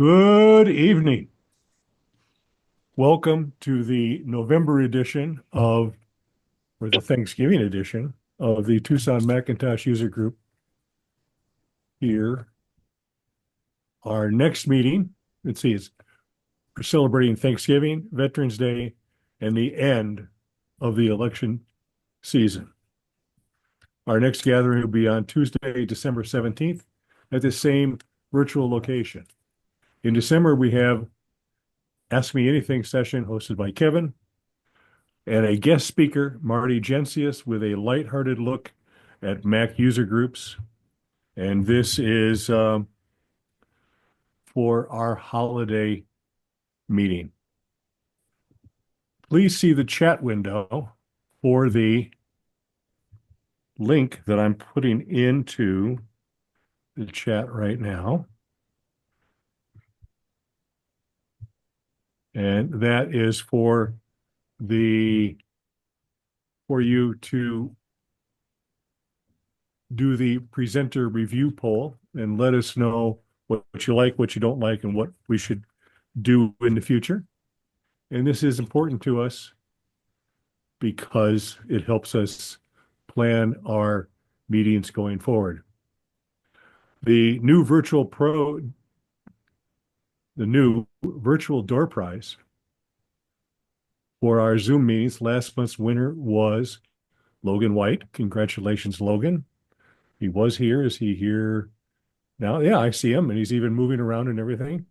Good evening. Welcome to the November edition or the Thanksgiving edition of the Tucson Macintosh User Group here. Our next meeting, let's see, we're celebrating Thanksgiving, Veterans Day, and the end of the election season. Our next gathering will be on Tuesday, December 17th at the same virtual location. In December, we have Ask Me Anything session hosted by Kevin, and a guest speaker, Marty Gensius, with a lighthearted look at Mac user groups. And this is for our holiday meeting. Please see the chat window for the link that I'm putting into the chat right now. And that is for you to do the presenter review poll and let us know what you like, what you don't like, and what we should do in the future. And this is important to us because it helps us plan our meetings going forward. The new virtual door prize for our Zoom meetings, last month's winner was Logan White. Congratulations, Logan. He was here. Is he here now? Yeah, I see him, and he's even moving around and everything.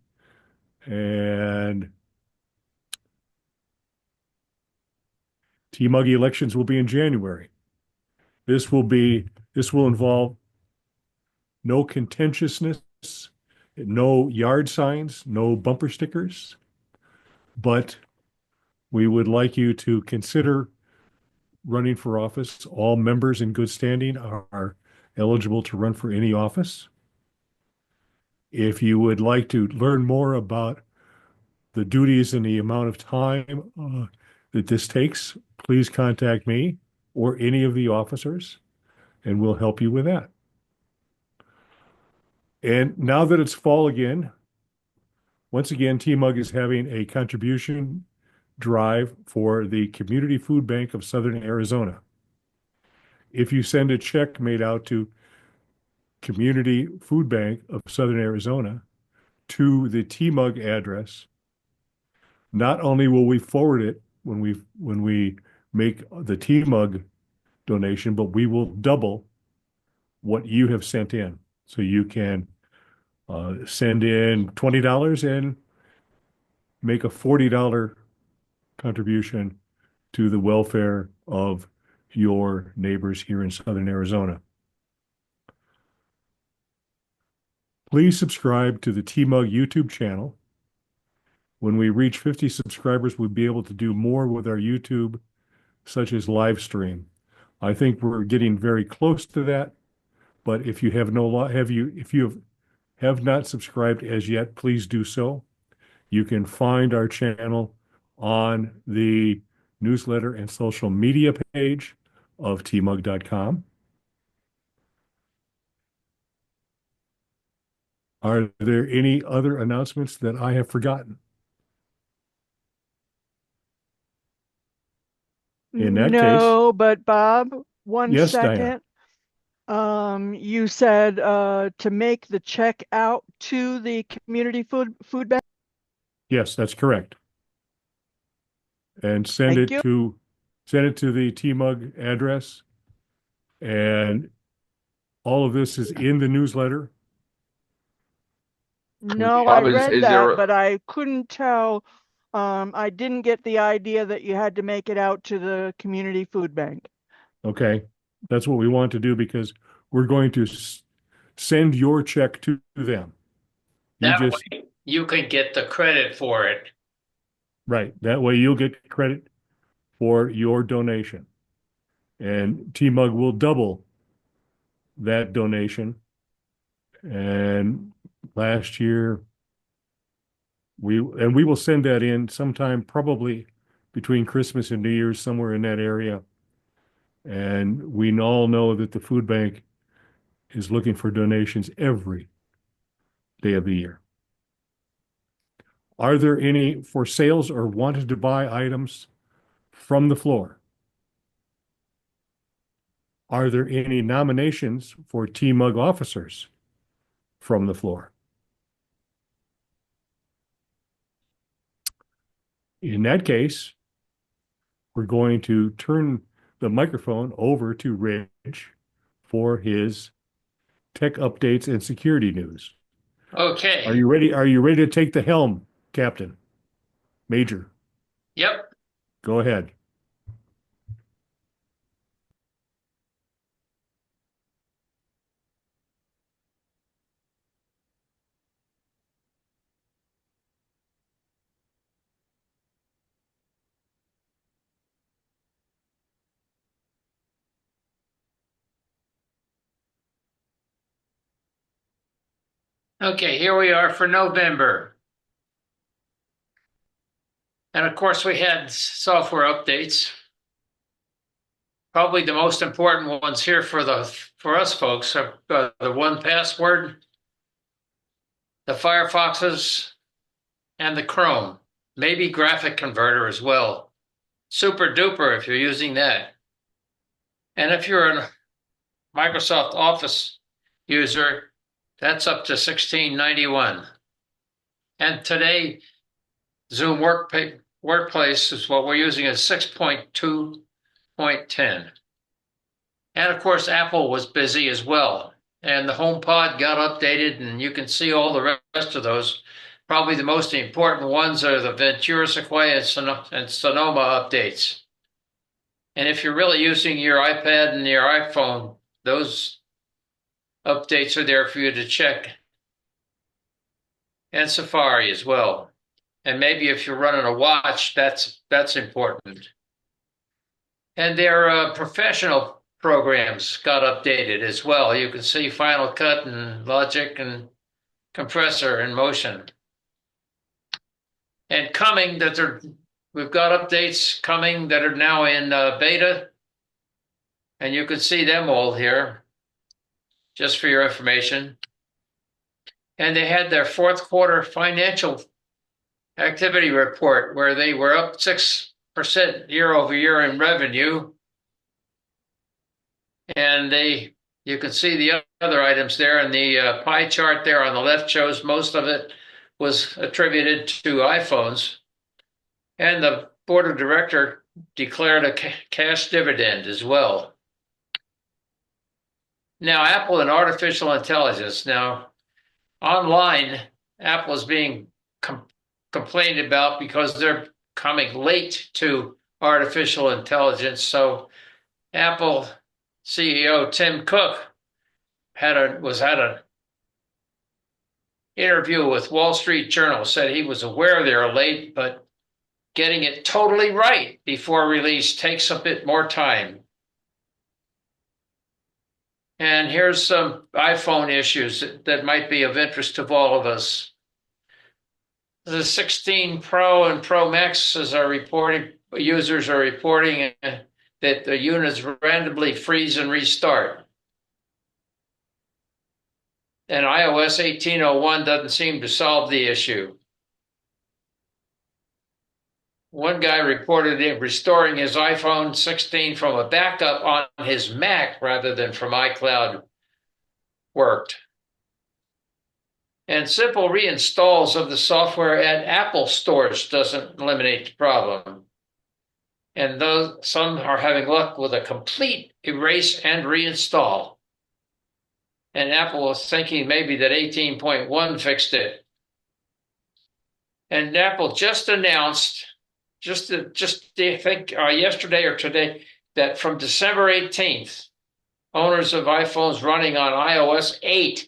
And T-Muggy elections will be in January. This will involve no contentiousness, no yard signs, no bumper stickers, but we would like you to consider running for office. All members in good standing are eligible to run for any office. If you would like to learn more about the duties and the amount of time that this takes, please contact me or any of the officers, and we'll help you with that. And now that it's fall again, once again, TMUG is having a contribution drive for the Community Food Bank of Southern Arizona. If you send a check made out to Community Food Bank of Southern Arizona to the TMUG address, not only will we forward it when we make the TMUG donation, but we will double what you have sent in. So you can send in $20 and make a $40 contribution to the welfare of your neighbors here in Southern Arizona. Please subscribe to the TMUG YouTube channel. When we reach 50 subscribers, we'll be able to do more with our YouTube, such as live stream. I think we're getting very close to that, but if you have not subscribed as yet, please do so. You can find our channel on the newsletter and social media page of tmug.com. Are there any other announcements that I have forgotten? In that case, No, but Bob, one yes, Diane. second. You said to make the check out to the community food bank. Yes, that's correct. And Thank you. send it to the TMUG address. And all of this is in the newsletter. No, I Bob, read is there that, but I couldn't tell. I didn't get the idea that you had to make it out to the community food bank. Okay. That's what we want to do because we're going to send your check to them. You That just, way you can get the credit for it. right. That way you'll get credit for your donation. And TMUG will double that donation. And last year, we will send that in sometime probably between Christmas and New Year's, somewhere in that area. And we all know that the food bank is looking for donations every day of the year. Are there any for sales or wanted to buy items from the floor? Are there any nominations for T-Mug officers from the floor? In that case, we're going to turn the microphone over to Rich for his tech updates and security news. Okay. Are you ready? Are you ready to take the helm, Captain? Major, Yep. go ahead. Okay, here we are for November. And of course, we had software updates. Probably the most important ones here for us folks are the 1Password, the Firefoxes, and the Chrome. Maybe graphic converter as well. Super duper if you're using that. And if you're a Microsoft Office user, that's up to 1691. And today, Zoom Workplace is what we're using as 6.2.10. And of course, Apple was busy as well. And the HomePod got updated, and you can see all the rest of those. Probably the most important ones are the Ventura, Sequoia, and Sonoma updates. And if you're really using your iPad and your iPhone, those updates are there for you to check. And Safari as well. And maybe if you're running a watch, that's important. And their professional programs got updated as well. You can see Final Cut and Logic and Compressor in motion. And coming we've got updates coming that are now in beta. And you can see them all here, just for your information. And they had their fourth quarter financial activity report where they were up 6% year over year in revenue. And you can see the other items there, and the pie chart there on the left shows most of it was attributed to iPhones. And the board of directors declared a cash dividend as well. Now, Apple and artificial intelligence. Now, online, Apple is being complained about because they're coming late to artificial intelligence. So Apple CEO Tim Cook had an interview with Wall Street Journal, said he was aware they're late, but getting it totally right before release takes a bit more time. And here's some iPhone issues that might be of interest to all of us. The 16 Pro and Pro Maxes users are reporting that the units randomly freeze and restart. And iOS 18.01 doesn't seem to solve the issue. One guy reported restoring his iPhone 16 from a backup on his Mac rather than from iCloud worked. And simple reinstalls of the software at Apple stores doesn't eliminate the problem. And some are having luck with a complete erase and reinstall. And Apple was thinking maybe that 18.1 fixed it. And Apple just announced, I think yesterday or today, that from December 18th, owners of iPhones running on iOS 8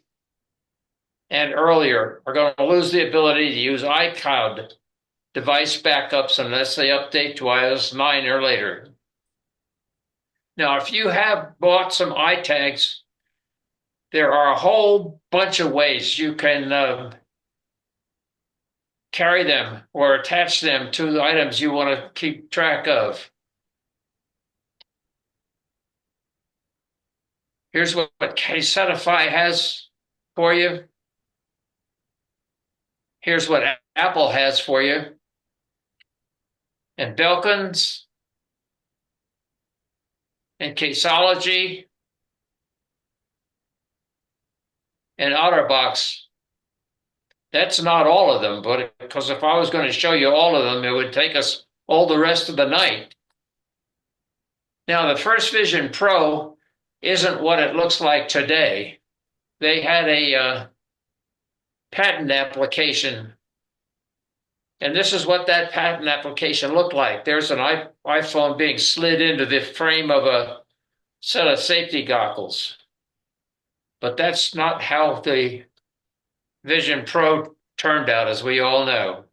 and earlier are going to lose the ability to use iCloud device backups unless they update to iOS 9 or later. Now, if you have bought some iTags, there are a whole bunch of ways you can carry them or attach them to the items you want to keep track of. Here's what Casetify has for you. Here's what Apple has for you. And Belkin's and Caseology and OtterBox. That's not all of them, but because if I was going to show you all of them, it would take us all the rest of the night. Now, the First Vision Pro isn't what it looks like today. They had a patent application, and this is what that patent application looked like. There's an iPhone being slid into the frame of a set of safety goggles. But that's not how the Vision Pro turned out, as we all know.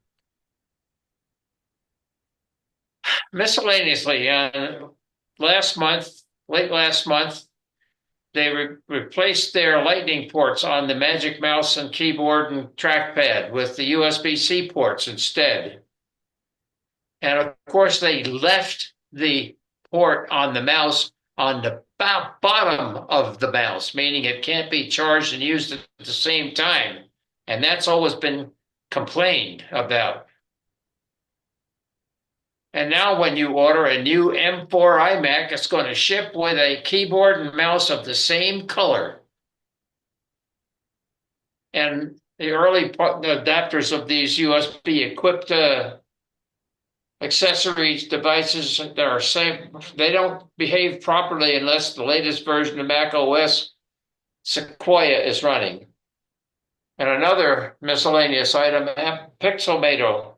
Miscellaneously, late last month, they replaced their lightning ports on the Magic Mouse and keyboard and trackpad with the USB-C ports instead. And of course, they left the port on the mouse on the bottom of the mouse, meaning it can't be charged and used at the same time. And that's always been complained about. And now when you order a new M4 iMac, it's going to ship with a keyboard and mouse of the same color. And the early adapters of these USB-equipped accessories, devices that are same, they don't behave properly unless the latest version of Mac OS Sequoia is running. And another miscellaneous item, Pixelmator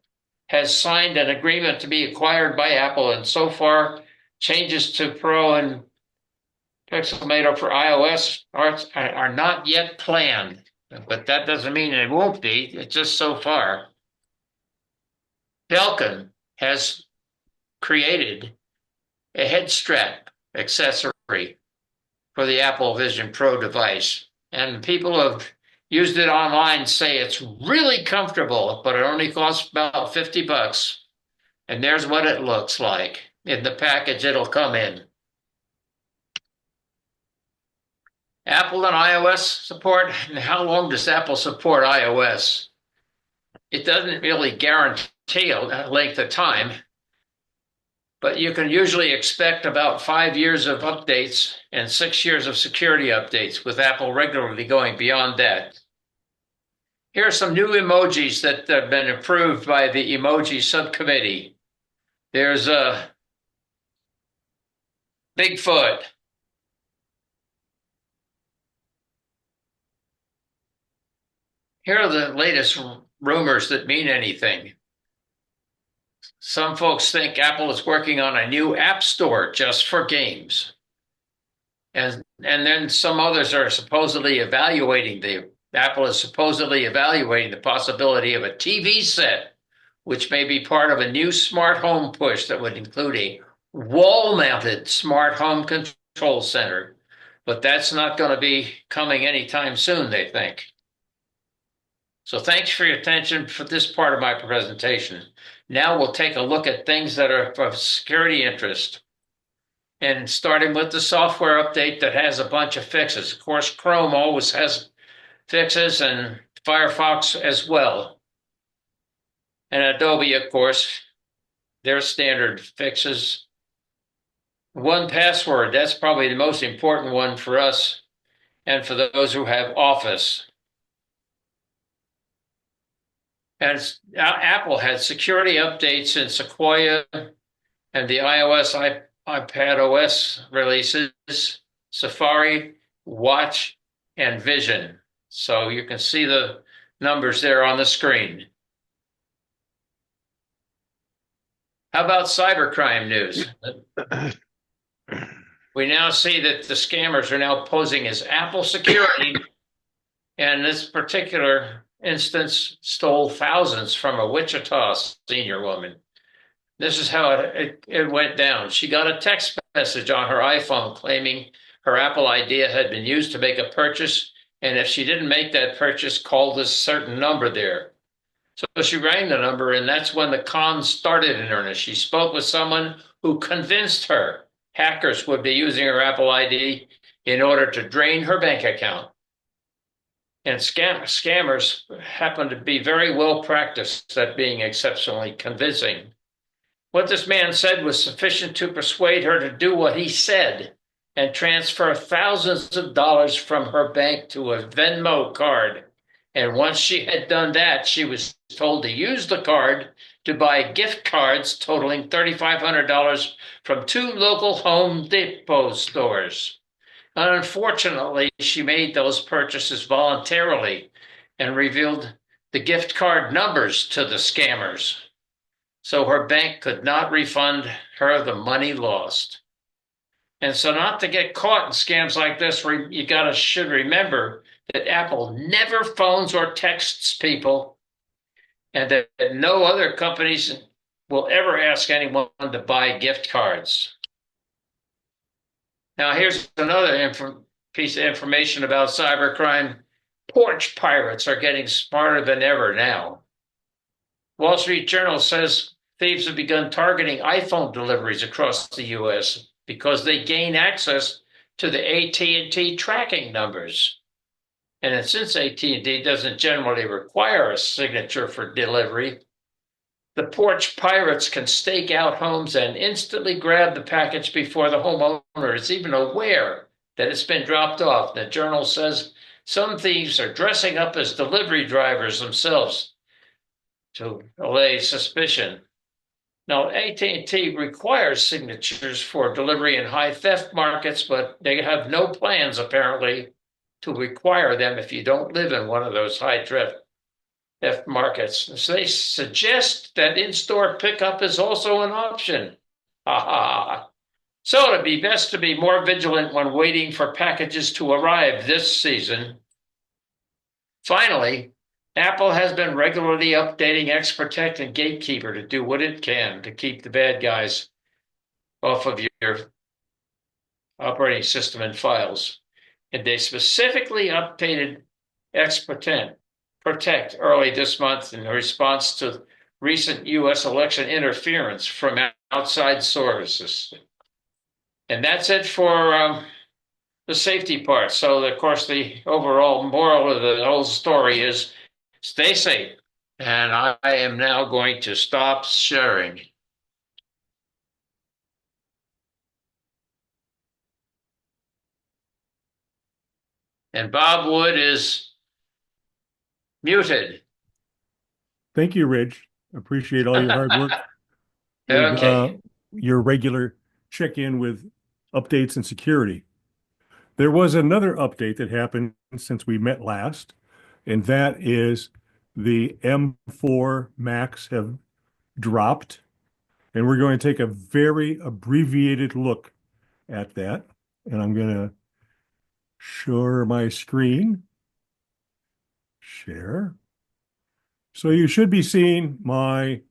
has signed an agreement to be acquired by Apple, and so far changes to Pro and Pixelmator for iOS are not yet planned, but that doesn't mean it won't be. It's just so far. Belkin has created a head strap accessory for the Apple Vision Pro device, and people have used it online, say it's really comfortable, but it only costs about $50. And there's what it looks like in the package it'll come in. Apple and iOS support. And how long does Apple support iOS? It doesn't really guarantee a length of time, but you can usually expect about 5 years of updates and 6 years of security updates, with Apple regularly going beyond that. Here are some new emojis that have been approved by the emoji subcommittee. There's a Bigfoot. Here are the latest rumors that mean anything. Some folks think Apple is working on a new app store just for games. And then some others are Apple is supposedly evaluating the possibility of a TV set, which may be part of a new smart home push that would include a wall-mounted smart home control center. But that's not going to be coming anytime soon, they think. So thanks for your attention for this part of my presentation. Now we'll take a look at things that are of security interest. And starting with the software update that has a bunch of fixes. Of course, Chrome always has fixes, and Firefox as well. And Adobe, of course, their standard fixes. 1Password, that's probably the most important one for us and for those who have Office. And Apple had security updates in Sequoia and the iOS, iPadOS releases, Safari, Watch, and Vision. So you can see the numbers there on the screen. How about cybercrime news? We now see that the scammers are now posing as Apple security, and this particular instance stole thousands from a Wichita senior woman. This is how it went down. She got a text message on her iPhone claiming her Apple ID had been used to make a purchase, and if she didn't make that purchase, call this certain number there. So she rang the number, and that's when the con started in earnest. She spoke with someone who convinced her hackers would be using her Apple ID in order to drain her bank account. And scammers happen to be very well practiced at being exceptionally convincing. What this man said was sufficient to persuade her to do what he said and transfer thousands of dollars from her bank to a Venmo card. And once she had done that, she was told to use the card to buy gift cards totaling $3,500 from two local Home Depot stores. Unfortunately, she made those purchases voluntarily and revealed the gift card numbers to the scammers, so her bank could not refund her the money lost. And so, not to get caught in scams like this, you should remember that Apple never phones or texts people, and that no other companies will ever ask anyone to buy gift cards. Now, here's another piece of information about cybercrime. Porch pirates are getting smarter than ever now. Wall Street Journal says thieves have begun targeting iPhone deliveries across the U.S. because they gain access to the AT&T tracking numbers. And since AT&T doesn't generally require a signature for delivery, the porch pirates can stake out homes and instantly grab the package before the homeowner is even aware that it's been dropped off. The journal says some thieves are dressing up as delivery drivers themselves to allay suspicion. Now, AT&T requires signatures for delivery in high theft markets, but they have no plans, apparently, to require them if you don't live in one of those high theft markets. So they suggest that in-store pickup is also an option. Ha ha. So it'd be best to be more vigilant when waiting for packages to arrive this season. Finally, Apple has been regularly updating XProtect and Gatekeeper to do what it can to keep the bad guys off of your operating system and files. And they specifically updated XProtect early this month in response to recent U.S. election interference from outside sources. And that's it for the safety part. So, of course, the overall moral of the whole story is stay safe. And I am now going to stop sharing. And Bob Wood is muted. Thank you, Ridge. Appreciate all your hard work with Okay. your regular check-in with updates and security. There was another update that happened since we met last, and that is the M4 Macs have dropped, and we're going to take a very abbreviated look at that. And I'm going to share my screen. Share. So you should be seeing my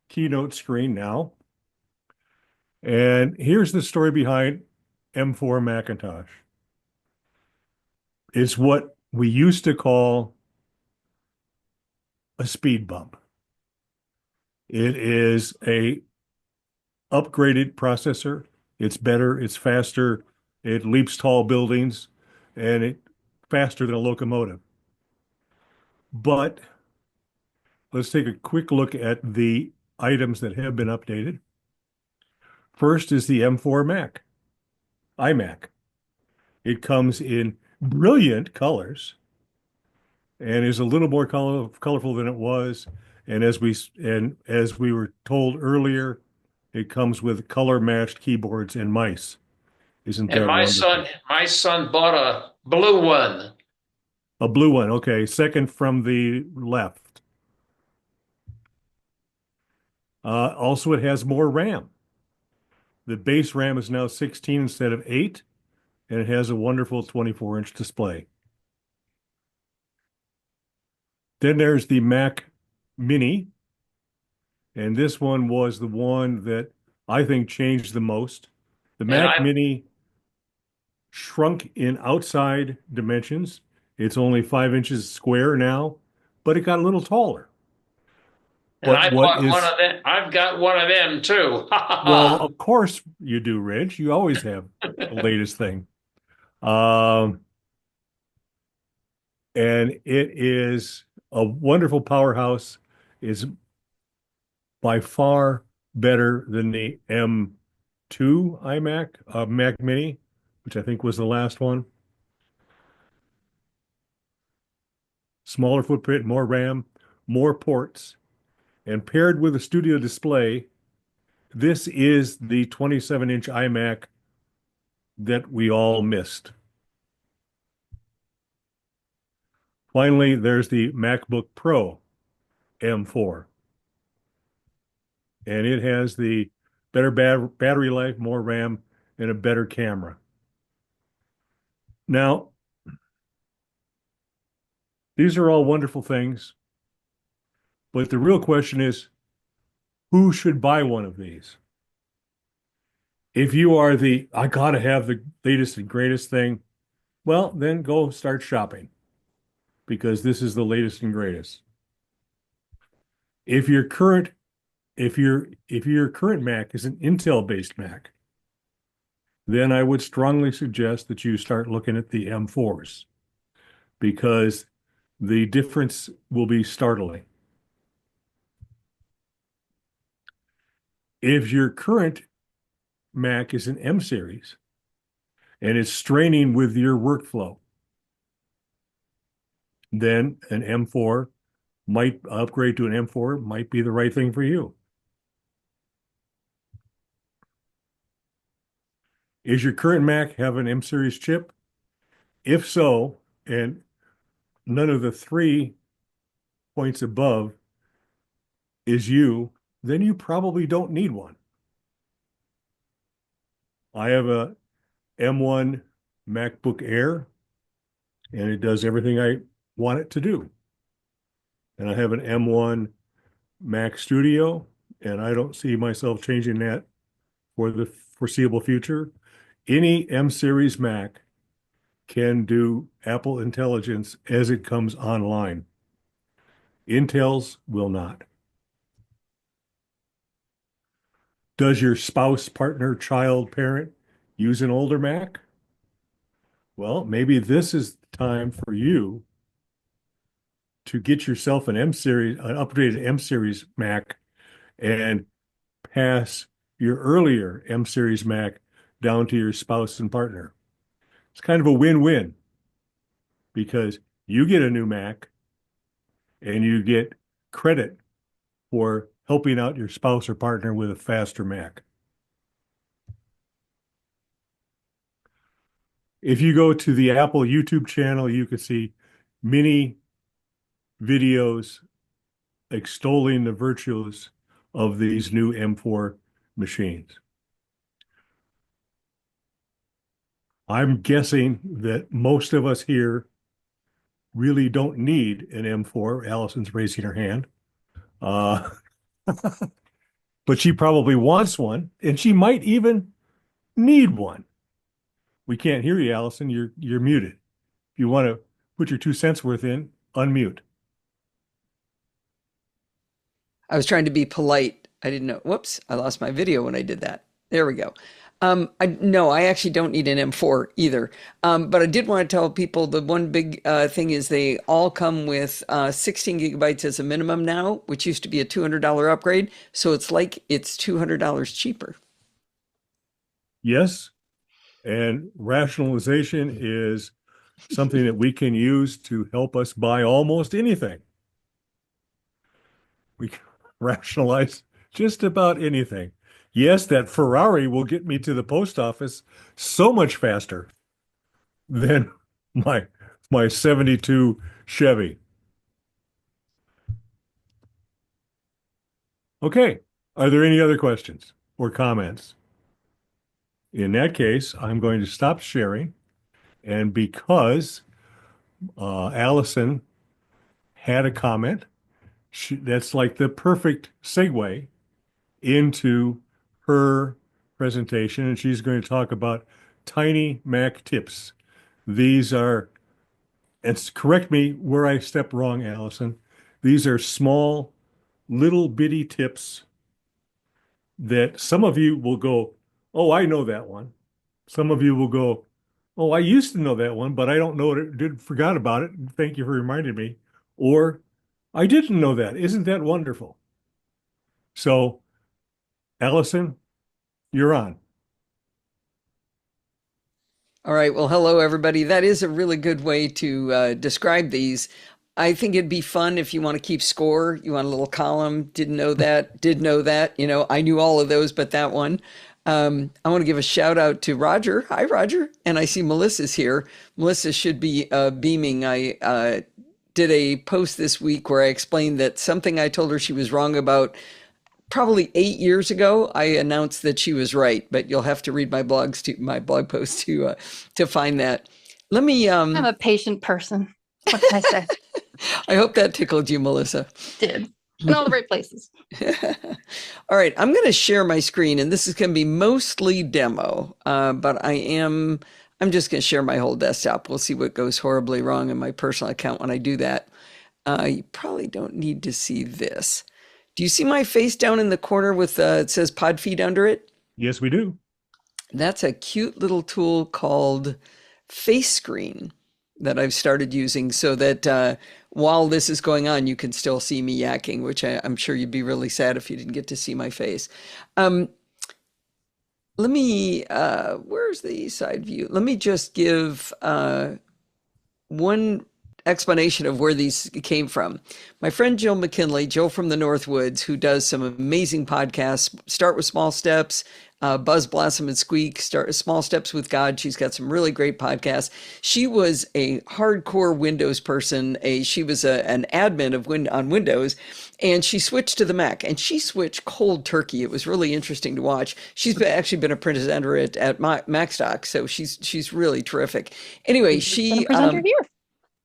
keynote screen now. And here's the story behind M4 Macintosh. It's what we used to call a speed bump. It is a upgraded processor. It's better, it's faster, it leaps tall buildings, and it's faster than a locomotive. But let's take a quick look at the items that have been updated. First is the M4 Mac, iMac. It comes in brilliant colors and is a little more colorful than it was. And as we were told earlier, it comes with color matched keyboards and mice. Isn't that And wonderful? my son bought a blue one. A blue one. Okay, second from the left. Also, it has more RAM. The base RAM is now 16 instead of 8, and it has a wonderful 24-inch display. Then there's the Mac Mini, and this one was the one that I think changed the most. The Mac Mini shrunk in outside dimensions. It's only 5 inches square now, but it got a little taller. And I bought one of them. I've got one of them too. Well, of course you do, Rich. You always have the latest thing. and it is a wonderful powerhouse. Is by far better than the M2 iMac, Mac Mini, which I think was the last one. Smaller footprint, more RAM, more ports, and paired with a studio display, this is the 27-inch iMac that we all missed. Finally, there's the MacBook Pro M4, and it has the better battery life, more RAM, and a better camera. Now, these are all wonderful things, but the real question is, who should buy one of these? If you are I gotta have the latest and greatest thing, well, then go start shopping because this is the latest and greatest. If your current if your current Mac is an Intel-based Mac, then I would strongly suggest that you start looking at the M4s because the difference will be startling. If your current Mac is an M series and it's straining with your workflow, then an M4 might upgrade to an M4 might be the right thing for you. Is your current Mac have an M series chip? If so, and none of the 3 points above is you, then you probably don't need one. I have a M1 MacBook Air, and it does everything I want it to do. And I have an M1 Mac Studio, and I don't see myself changing that for the foreseeable future. Any M series Mac can do Apple Intelligence as it comes online. Intel's will not. Does your spouse, partner, child, parent use an older Mac? Well, maybe this is the time for you to get yourself an updated M series Mac and pass your earlier M series Mac down to your spouse and partner. It's kind of a win-win because you get a new Mac and you get credit for helping out your spouse or partner with a faster Mac. If you go to the Apple YouTube channel, you can see many videos extolling the virtues of these new M4 machines. I'm guessing that most of us here really don't need an M4. Allison's raising her hand. Uh, but she probably wants one, and she might even need one. We can't hear you, Allison. You're muted. If you want to put your 2 cents worth in, unmute. I was trying to be polite. I didn't know. Whoops, I lost my video when I did that. There we go. No, I actually don't need an M4 either. But I did want to tell people the one big thing is they all come with 16 gigabytes as a minimum now, which used to be a $200 upgrade. So it's like it's $200 cheaper. Yes, and rationalization is something that we can use to help us buy almost anything. We can rationalize just about anything. Yes, that Ferrari will get me to the post office so much faster than my 72 Chevy. Okay, are there any other questions or comments? In that case, I'm going to stop sharing. And because Allison had a comment, that's like the perfect segue into her presentation. And she's going to talk about tiny Mac tips. These are, and correct me where I stepped wrong, Allison. These are small, little bitty tips that some of you will go, oh, I know that one. Some of you will go, Oh, I used to know that one, but I don't know it. Did forgot about it. Thank you for reminding me. Or I didn't know that. Isn't that wonderful? So, Allison, you're on. All right. Well, hello, everybody. That is a really good way to describe these. I think it'd be fun if you want to keep score. You want a little column. Didn't know that. Did know that. You know, I knew all of those, but that one. I want to give a shout out to Roger. Hi, Roger. And I see Melissa's here. Melissa should be beaming. I did a post this week where I explained that something I told her she was wrong about probably 8 years ago, I announced that she was right, but you'll have to read my blog post to find that. Let me I'm a patient person. What can I say? I hope that tickled you, Melissa. Did in all the right places. All right, I'm going to share my screen, and this is going to be mostly demo, but I'm just going to share my whole desktop. We'll see what goes horribly wrong in my personal account when I do that. You probably don't need to see this. Do you see my face down in the corner with it says pod feed under it? Yes, we do. That's a cute little tool called Face Screen that I've started using so that while this is going on, you can still see me yakking, which I'm sure you'd be really sad if you didn't get to see my face. Let me, where's the side view? Let me just give one explanation of where these came from. My friend Jill McKinley, Jill from the Northwoods, who does some amazing podcasts, Start with Small Steps, Buzz, Blossom, and Squeak, Start Small Steps with God. She's got some really great podcasts. She was a hardcore Windows person. She was an admin of on Windows, and she switched to the Mac, and she switched cold turkey. It was really interesting to watch. Actually been a presenter at MacStock, so she's really terrific. Anyway, She's been a presenter here.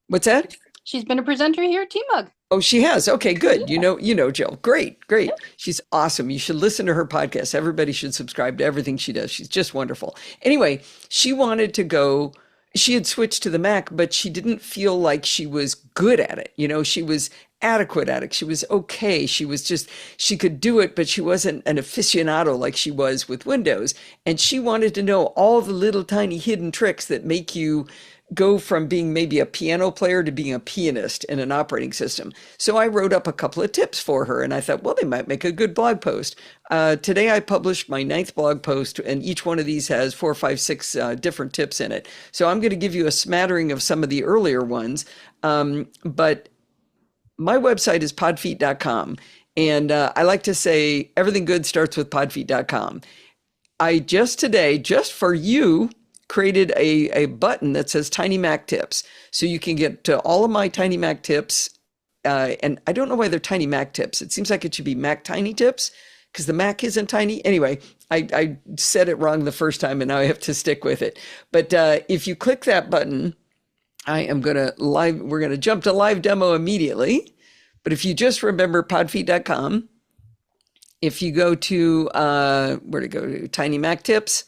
What's that? She's been a presenter here at T-Mug. Oh, she has. Okay, good. Yeah. You know, Jill. Great. Yeah. She's awesome. You should listen to her podcast. Everybody should subscribe to everything she does. She's just wonderful. Anyway, she wanted to go. She had switched to the Mac, but she didn't feel like she was good at it. You know, she was adequate at it. She was okay. She could do it, but she wasn't an aficionado like she was with Windows. And she wanted to know all the little tiny hidden tricks that make you go from being maybe a piano player to being a pianist in an operating system. So I wrote up a couple of tips for her, and I thought, well, they might make a good blog post. Today I published my 9th blog post, and each one of these has 4, 5, 6 different tips in it. So I'm going to give you a smattering of some of the earlier ones, but my website is podfeet.com, and I like to say everything good starts with podfeet.com. I just for you, created a button that says Tiny Mac Tips. So you can get to all of my Tiny Mac Tips. And I don't know why they're Tiny Mac Tips. It seems like it should be Mac Tiny Tips because the Mac isn't tiny. Anyway, I said it wrong the first time and now I have to stick with it. But if you click that button, we're going to jump to live demo immediately. But if you just remember podfeet.com, if you go to, where to go to Tiny Mac Tips,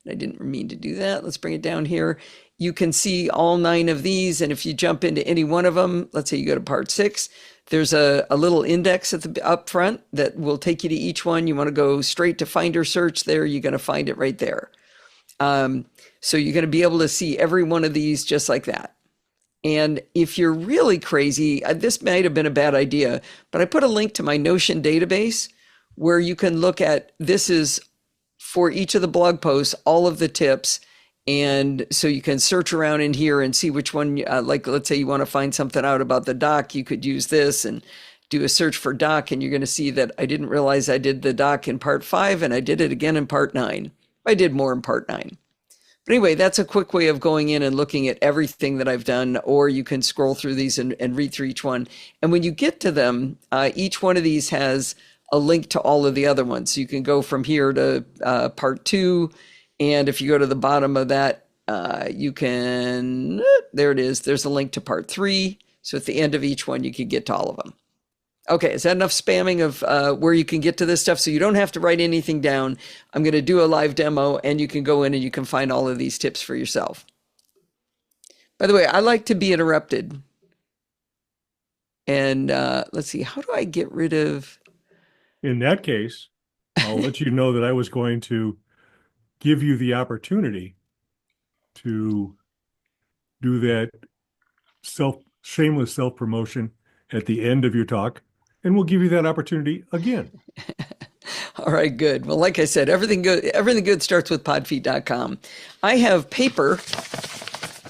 I didn't mean to do that. Let's bring it down here. You can see all 9 of these. And if you jump into any one of them, let's say you go to part 6, there's a little index at the up front that will take you to each one. You want to go straight to Finder Search there. You're going to find it right there. So you're going to be able to see every one of these just like that. And if you're really crazy, this might have been a bad idea, but I put a link to my Notion database where you can look at, this is for each of the blog posts, all of the tips. And so you can search around in here and see which one, like, let's say you want to find something out about the doc, you could use this and do a search for doc. And you're going to see that I didn't realize I did the doc in part 5 and I did it again in part 9. I did more in part 9. But anyway, that's a quick way of going in and looking at everything that I've done, or you can scroll through these and read through each one. And when you get to them, each one of these has a link to all of the other ones. So you can go from here to part 2. And if you go to the bottom of that, you can, there it is. There's a link to part 3. So at the end of each one, you can get to all of them. Okay, is that enough spamming of where you can get to this stuff? So you don't have to write anything down. I'm going to do a live demo and you can go in and you can find all of these tips for yourself. By the way, I like to be interrupted. And let's see, how do I get rid of... In that case, I'll let you know that I was going to give you the opportunity to do that shameless self-promotion at the end of your talk, and we'll give you that opportunity again. All right, good. Well, like I said, everything good starts with podfeet.com. I have paper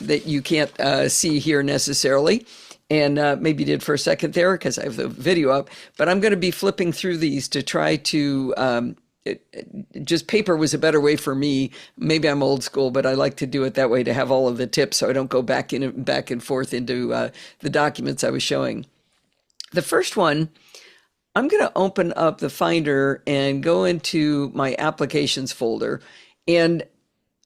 that you can't see here necessarily, and maybe did for a second there because I have the video up, but I'm going to be flipping through these to try to just paper was a better way for me. Maybe I'm old school, but I like to do it that way to have all of the tips so I don't go back and forth into the documents I was showing. The first one, I'm going to open up the Finder and go into my applications folder. And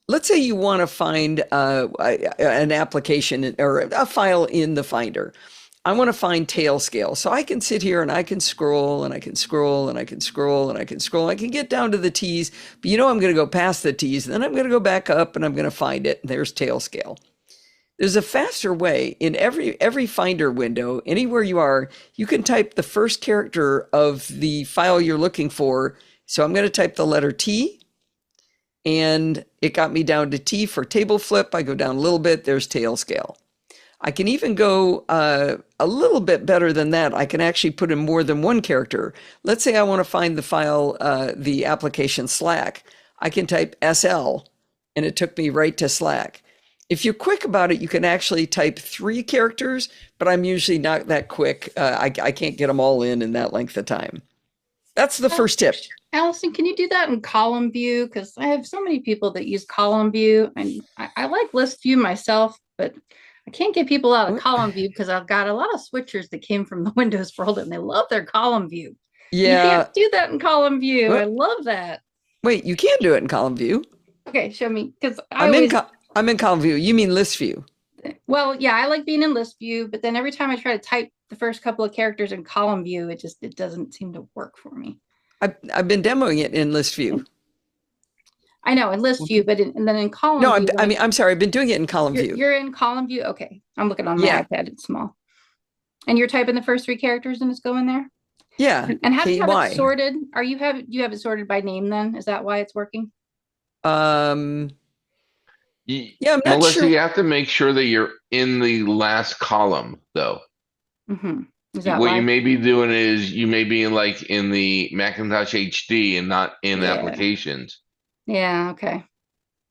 let's say you want to find an application or a file in the Finder. I want to find tail scale. So I can sit here and I can scroll and I can scroll and I can scroll and I can scroll. I can get down to the T's, but I'm going to go past the T's. And then I'm going to go back up and I'm going to find it. And there's tail scale. There's a faster way. In every Finder window, anywhere you are, you can type the first character of the file you're looking for. So I'm going to type the letter T, and it got me down to T for table flip. I go down a little bit, there's tail scale. I can even go a little bit better than that. I can actually put in more than one character. Let's say I want to find the file, the application Slack. I can type SL, and it took me right to Slack. If you're quick about it, you can actually type 3 characters, but I'm usually not that quick. I can't get them all in that length of time. That's the first tip. Allison, can you do that in column view? Because I have so many people that use column view, and I like list view myself, but I can't get people out of column view because I've got a lot of switchers that came from the Windows world and they love their column view. Yeah. You can't do that in column view. I love that. Wait, you can do it in column view. Okay, show me. Because I'm in column view. You mean list view? Well, yeah, I like being in list view, but then every time I try to type the first couple of characters in column view, it doesn't seem to work for me. I've been demoing it in list view. I know in list view, but and then in column No, view. I'm sorry. I've been doing it in column view. You're in column view. Okay, I'm looking on my iPad. It's small, and you're typing the first 3 characters, and it's going there. Yeah. And have you have KY. it sorted? You have it sorted by name? Then is that why it's working? Yeah, I'm not Melissa, sure. you have to make sure that you're in the last column, though. Mm-hmm. Is that What why? you may be doing is you may be in the Macintosh HD and not in applications. Yeah. Okay.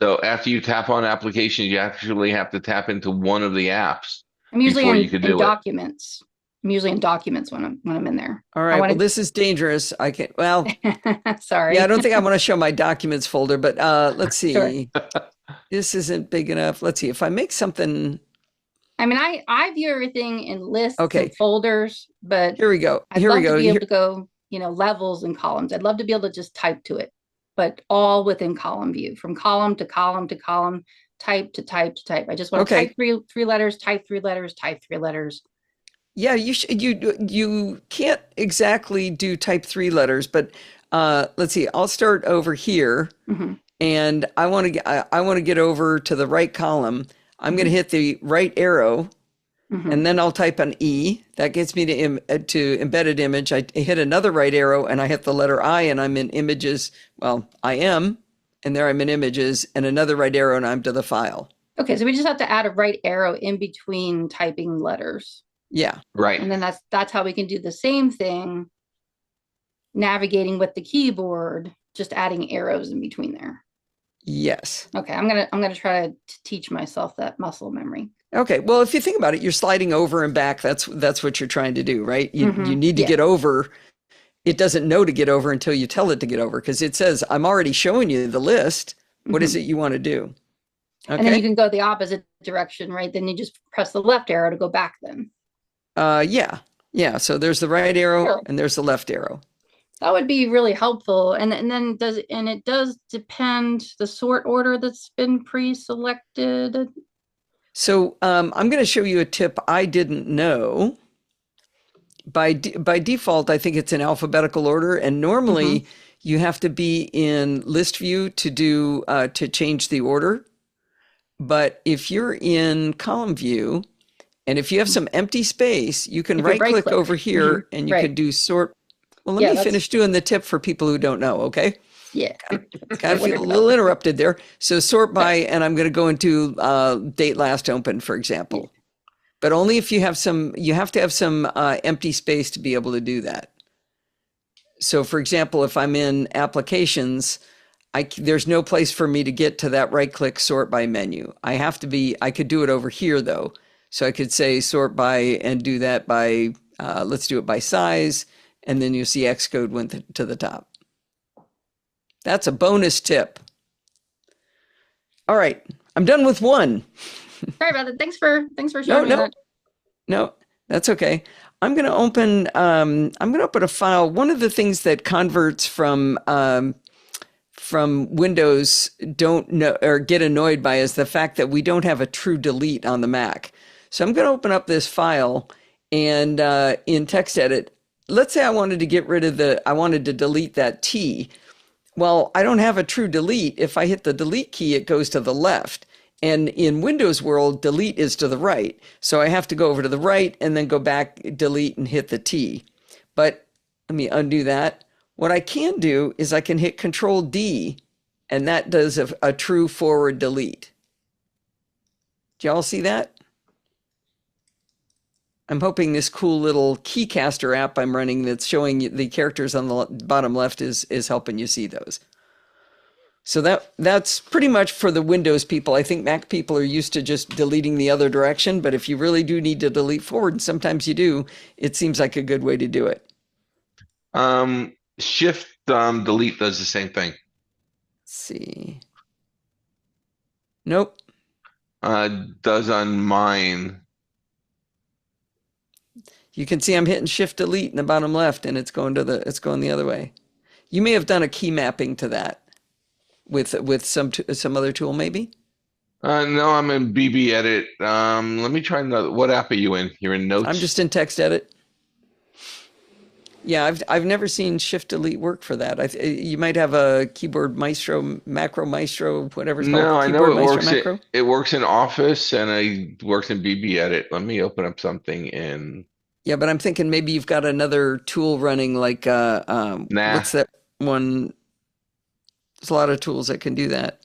So after you tap on applications, you actually have to tap into one of the apps. I'm usually Before you could do in it. documents. I'm usually in documents when I'm in there. All right. Well, this is dangerous. I can't. Well, sorry. yeah, I don't think I want to show my documents folder, but let's see. Sure. This isn't big enough. Let's see if I make something. I mean, I view everything in lists Okay. and folders, but Here we go. I'd love to be able to go, levels and columns. I'd love to be able to just type to it, but all within column view, from column to column to column, type to type to type. I just want to type three letters, type 3 letters, type 3 letters. Yeah, you can't exactly do type 3 letters, but let's see. I'll start over here, and I want to get over to the right column. I'm going to hit the right arrow, and then I'll type an E. That gets me to embedded image. I hit another right arrow, and I hit the letter I, and I'm in images. Well, I am, and there I'm in images, and another right arrow, and I'm to the file. Okay, so we just have to add a right arrow in between typing letters. Yeah. Right. And then that's how we can do the same thing, navigating with the keyboard, just adding arrows in between there. Yes. Okay, I'm gonna try to teach myself that muscle memory. Okay. Well, if you think about it, you're sliding over and back. That's what you're trying to do, right? You need to get over. It doesn't know to get over until you tell it to get over, because it says, I'm already showing you the list. What is it you want to do? Okay. And then you can go the opposite direction, right? Then you just press the left arrow to go back then. Yeah. So there's the right arrow and there's the left arrow. That would be really helpful. And then it does depend the sort order that's been pre-selected. So I'm going to show you a tip I didn't know. By default, I think it's in alphabetical order, and normally you have to be in list view to change the order. But if you're in column view, and if you have some empty space, you can right click over here and you can do sort. Well, let me finish doing the tip for people who don't know. Okay. Yeah. Kind of feel a little interrupted there. So sort by, and I'm going to go into date last open, for example. But only if you have to have some empty space to be able to do that. So for example, if I'm in applications, there's no place for me to get to that right click sort by menu. I could do it over here though. So I could say sort by and do that by, let's do it by size. And then you'll see Xcode went to the top. That's a bonus tip. All right, I'm done with one. Sorry about that. Thanks for showing me that. No, that's okay. I'm going to open a file. One of the things that converts from Windows don't know or get annoyed by is the fact that we don't have a true delete on the Mac. So I'm going to open up this file and in TextEdit, let's say I wanted to delete that T. Well, I don't have a true delete. If I hit the delete key, it goes to the left. And in Windows world, delete is to the right. So I have to go over to the right and then go back, delete, and hit the T. But let me undo that. What I can do is I can hit Control D, and that does a true forward delete. Do y'all see that? I'm hoping this cool little Keycaster app I'm running that's showing you the characters on the bottom left is helping you see those. So that's pretty much for the Windows people. I think Mac people are used to just deleting the other direction, but if you really do need to delete forward, and sometimes you do, it seems like a good way to do it. Shift delete does the same thing. Let's see. Nope. Does on mine. You can see I'm hitting Shift Delete in the bottom left, and it's going the other way. You may have done a key mapping to that with some other tool, maybe. No, I'm in BB Edit. Let me try another. What app are you in? You're in Notes. I'm just in TextEdit. Yeah, I've never seen Shift Delete work for that. You might have a Keyboard Maestro, Macro Maestro, whatever it's called. No, I know Keyboard it Maestro works. Macro. It works in Office and it works in BB Edit. Let me open up something in. Yeah, but I'm thinking maybe you've got another tool running like what's that one? There's a lot of tools that can do that.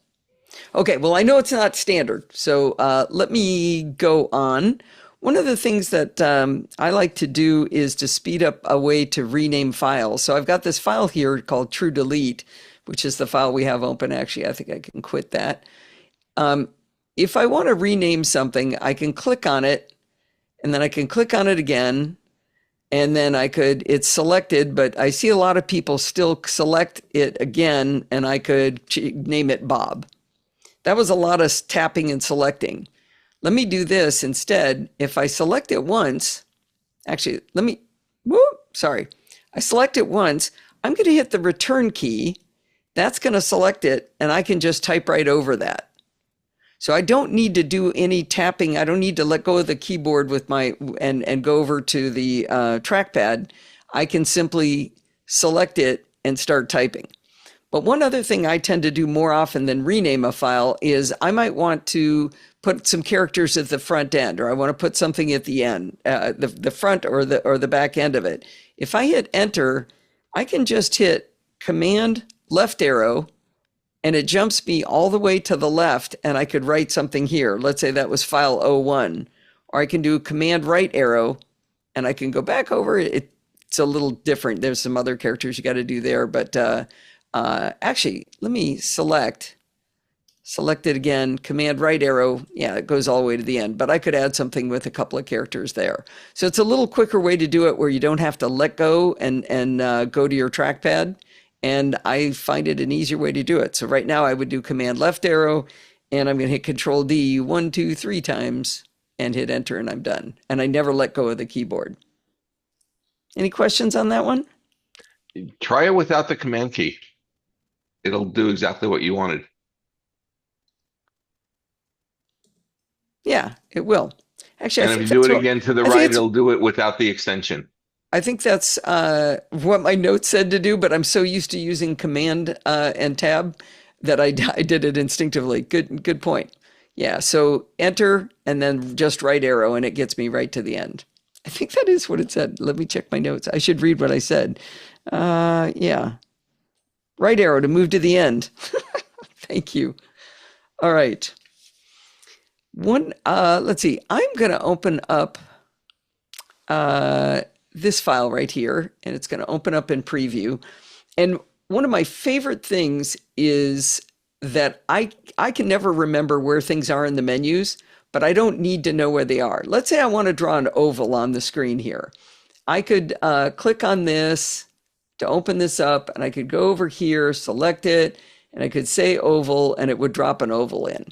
Okay, well, I know it's not standard, so let me go on. One of the things that I like to do is to speed up a way to rename files. So I've got this file here called True Delete, which is the file we have open. Actually, I think I can quit that. If I want to rename something, I can click on it, and then I can click on it again, and then it's selected, but I see a lot of people still select it again, and I could name it Bob. That was a lot of tapping and selecting. Let me do this instead. If I select it once, actually, I select it once, I'm going to hit the return key. That's going to select it, and I can just type right over that. So I don't need to do any tapping. I don't need to let go of the keyboard with and go over to the trackpad. I can simply select it and start typing. But one other thing I tend to do more often than rename a file is I might want to put some characters at the front end, or I want to put something at the end, the front or the back end of it. If I hit enter, I can just hit Command left arrow, and it jumps me all the way to the left, and I could write something here. Let's say that was file 01. Or I can do Command right arrow, and I can go back over. It's a little different. There's some other characters you got to do there, but actually, let me select it again, Command right arrow. Yeah, it goes all the way to the end, but I could add something with a couple of characters there. So it's a little quicker way to do it where you don't have to let go and go to your trackpad. And I find it an easier way to do it. So right now I would do Command left arrow, and I'm going to hit Control D 1, 2, 3 times and hit enter, and I'm done. And I never let go of the keyboard. Any questions on that one? Try it without the Command key. It'll do exactly what you wanted. Yeah, it will. Actually, And if you do it again to the right, it'll do it without the extension. I think that's what my notes said to do, but I'm so used to using Command and Tab that I did it instinctively. Good point. Yeah, so enter and then just right arrow, and it gets me right to the end. I think that is what it said. Let me check my notes. I should read what I said. Yeah. Right arrow to move to the end. Thank you. All right. Let's see. I'm going to open up this file right here, and it's going to open up in preview. And one of my favorite things is that I can never remember where things are in the menus, but I don't need to know where they are. Let's say I want to draw an oval on the screen here. I could click on this to open this up, and I could go over here, select it, and I could say oval, and it would drop an oval in.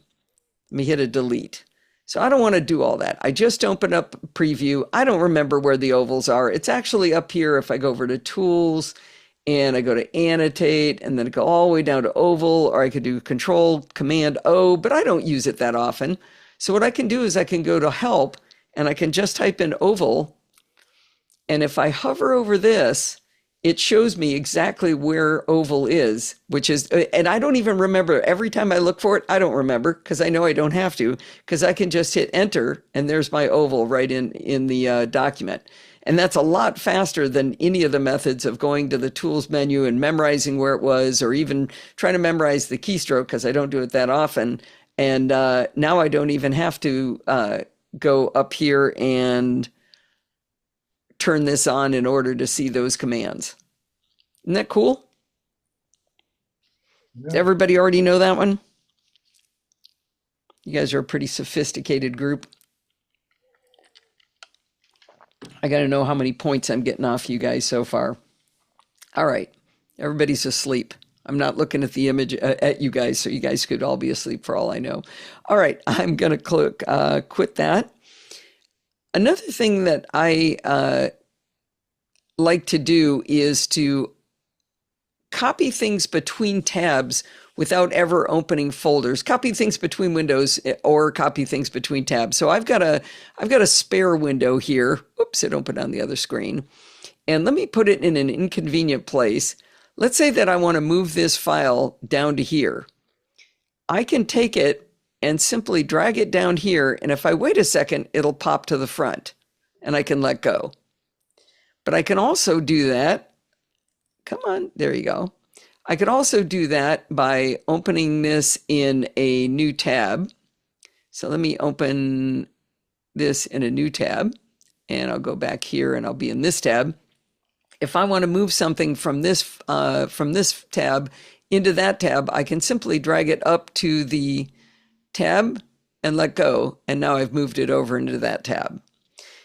Let me hit a delete. So I don't want to do all that. I just opened up preview. I don't remember where the ovals are. It's actually up here if I go over to tools and I go to annotate and then go all the way down to oval, or I could do Control Command O, but I don't use it that often. So what I can do is I can go to help and I can just type in oval. And if I hover over this, it shows me exactly where oval is, which is, and I don't even remember. Every time I look for it, I don't remember because I know I don't have to, because I can just hit enter and there's my oval right in the document. And that's a lot faster than any of the methods of going to the tools menu and memorizing where it was, or even trying to memorize the keystroke, because I don't do it that often. And now I don't even have to go up here and turn this on in order to see those commands. Isn't that cool? Does everybody already know that one? You guys are a pretty sophisticated group. I got to know how many points I'm getting off you guys so far. All right. Everybody's asleep. I'm not looking at the image at you guys, so you guys could all be asleep for all I know. All right. I'm going to quit that. Another thing that I like to do is to copy things between tabs without ever opening folders. Copy things between windows or copy things between tabs. So I've got a spare window here. Oops, it opened on the other screen. And let me put it in an inconvenient place. Let's say that I want to move this file down to here. I can take it and simply drag it down here. And if I wait a second, it'll pop to the front and I can let go. But I can also do that. Come on, there you go. I could also do that by opening this in a new tab. So let me open this in a new tab, and I'll go back here and I'll be in this tab. If I want to move something from this tab into that tab, I can simply drag it up to the tab and let go. And now I've moved it over into that tab.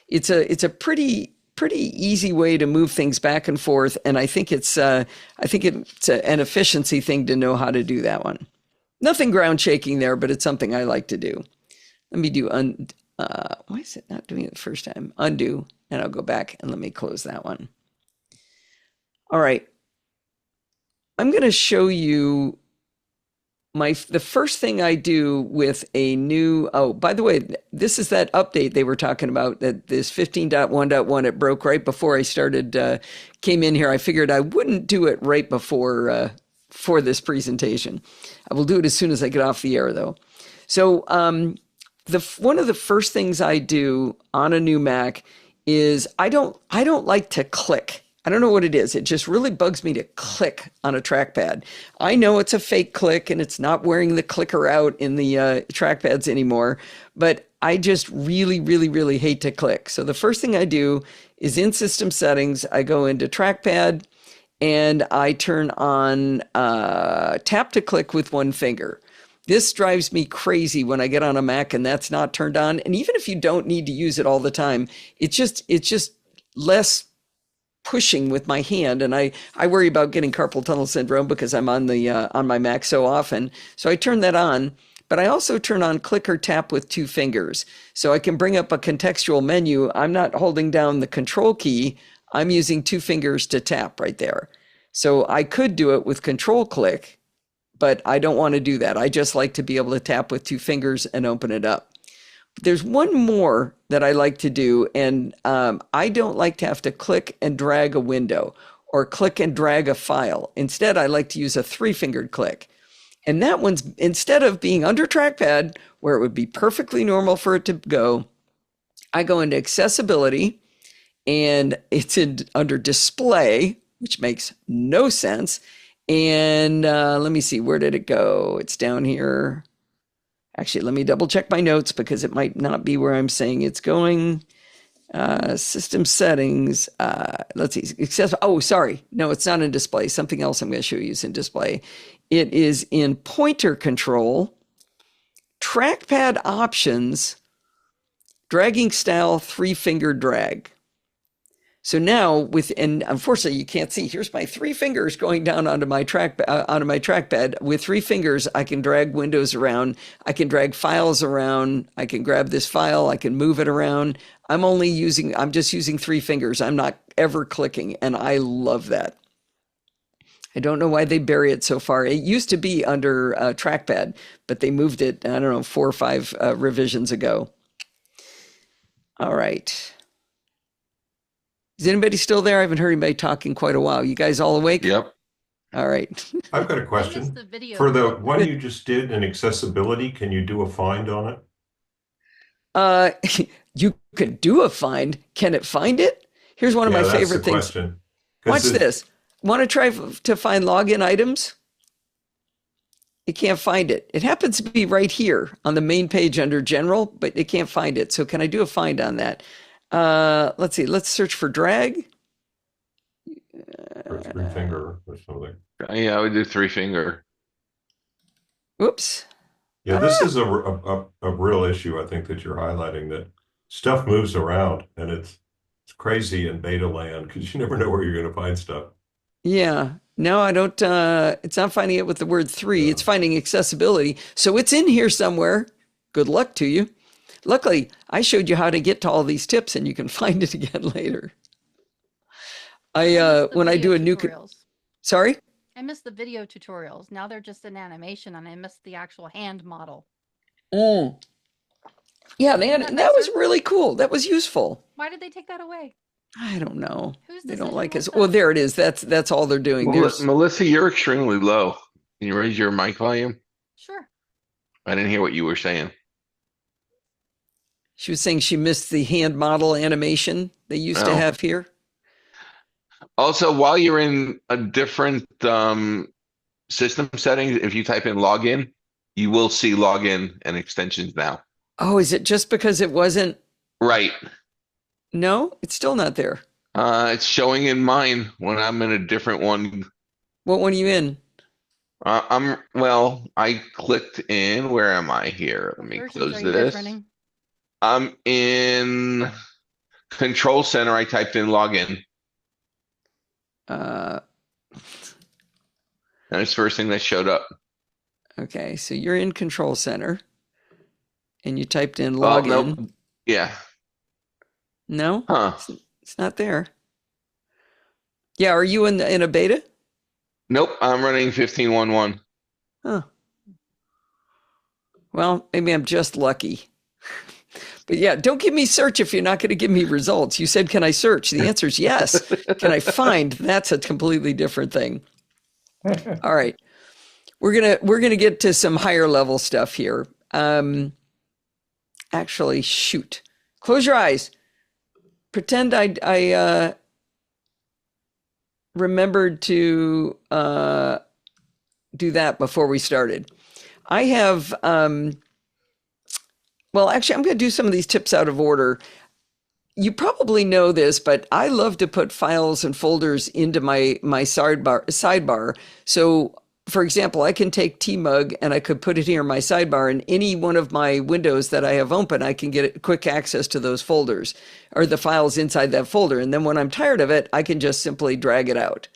It's a pretty easy way to move things back and forth, and I think it's an efficiency thing to know how to do that one. Nothing ground shaking there, but it's something I like to do. Let me do why is it not doing it the first time? Undo, and I'll go back and let me close that one. All right, I'm going to show you the first thing I do with a new, oh, by the way, this is that update they were talking about, that this 15.1.1, it broke right before I came in here. I figured I wouldn't do it right before for this presentation. I will do it as soon as I get off the air though. So one of the first things I do on a new Mac is I don't like to click. I don't know what it is. It just really bugs me to click on a trackpad. I know it's a fake click and it's not wearing the clicker out in the trackpads anymore, but I just really, really, really hate to click. So the first thing I do is in System Settings, I go into Trackpad and I turn on Tap to Click with one finger. This drives me crazy when I get on a Mac and that's not turned on. And even if you don't need to use it all the time, it's just less pushing with my hand, and I worry about getting carpal tunnel syndrome because I'm on my Mac so often. So I turn that on, but I also turn on click or tap with two fingers. So I can bring up a contextual menu. I'm not holding down the control key. I'm using two fingers to tap right there. So I could do it with control click, but I don't want to do that. I just like to be able to tap with two fingers and open it up. There's one more that I like to do, and I don't like to have to click and drag a window or click and drag a file. Instead, I like to use a three-fingered click. And that one's, instead of being under trackpad, where it would be perfectly normal for it to go, I go into accessibility, and it's under display, which makes no sense. And let me see, where did it go? It's down here. Actually, let me double check my notes because it might not be where I'm saying it's going. System settings. Let's see. Oh, sorry. No, it's not in display. Something else I'm going to show you is in display. It is in pointer control, trackpad options, dragging style, 3-finger drag. So now and unfortunately you can't see, here's my 3 fingers going down onto my trackpad. With 3 fingers, I can drag windows around. I can drag files around. I can grab this file. I can move it around. I'm just using 3 fingers. I'm not ever clicking. And I love that. I don't know why they bury it so far. It used to be under trackpad, but they moved it, I don't know, 4 or 5 revisions ago. All right. Is anybody still there? I haven't heard anybody talk in quite a while. You guys all awake? Yep. All right. I've got a I missed question. the video. For the one you just did in accessibility, can you do a find on it? You could do a find. Can it find it? Here's one of my that's the favorite things. question. 'Cause Watch this. Want to try to find login items? It can't find it. It happens to be right here on the main page under general, but it can't find it. So can I do a find on that? Let's see. Let's search for drag. Or 3-finger or something. Yeah, I would do 3-finger. Whoops. Yeah, this is a real issue, I think, that you're highlighting, that stuff moves around and it's crazy in beta land because you never know where you're going to find stuff. Yeah. No, I don't. It's not finding it with the word 3. Yeah. It's finding accessibility. So it's in here somewhere. Good luck to you. Luckily, I showed you how to get to all these tips and you can find it again later. When I do a new, sorry? I missed the video tutorials. Now they're just an animation and I missed the actual hand model. Yeah, that was really cool. That was useful. Why did they take that away? I don't know. Whose They don't decision like was us. that? Well, there it is. That's all they're doing. Melissa, you're extremely low. Can you raise your mic volume? Sure. I didn't hear what you were saying. She was saying she missed the hand model animation they used to have here. Also, while you're in a different system settings, if you type in login, you will see login and extensions now. Oh, is it just because it wasn't? Right. No, it's still not there. It's showing in mine when I'm in a different one. What one are you in? I clicked in. Where am I here? Let me close this. I'm in Control Center. I typed in login. That's the first thing that showed up. Okay, so you're in Control Center, and you typed in Oh, login. nope. Yeah. No, Huh. it's not there. Yeah, are you in a beta? Nope. I'm running 15.1.1. Huh. Well, maybe I'm just lucky. But yeah, don't give me search if you're not going to give me results. You said, can I search? The answer is yes. Can I find? That's a completely different thing. All right. We're gonna get to some higher level stuff here. Actually, shoot. Close your eyes. Pretend I remembered to do that before we started. I have well, actually, I'm going to do some of these tips out of order. You probably know this, but I love to put files and folders into my sidebar. So, for example, I can take TMUG and I could put it here in my sidebar, and any one of my windows that I have open, I can get quick access to those folders or the files inside that folder. And then when I'm tired of it, I can just simply drag it out.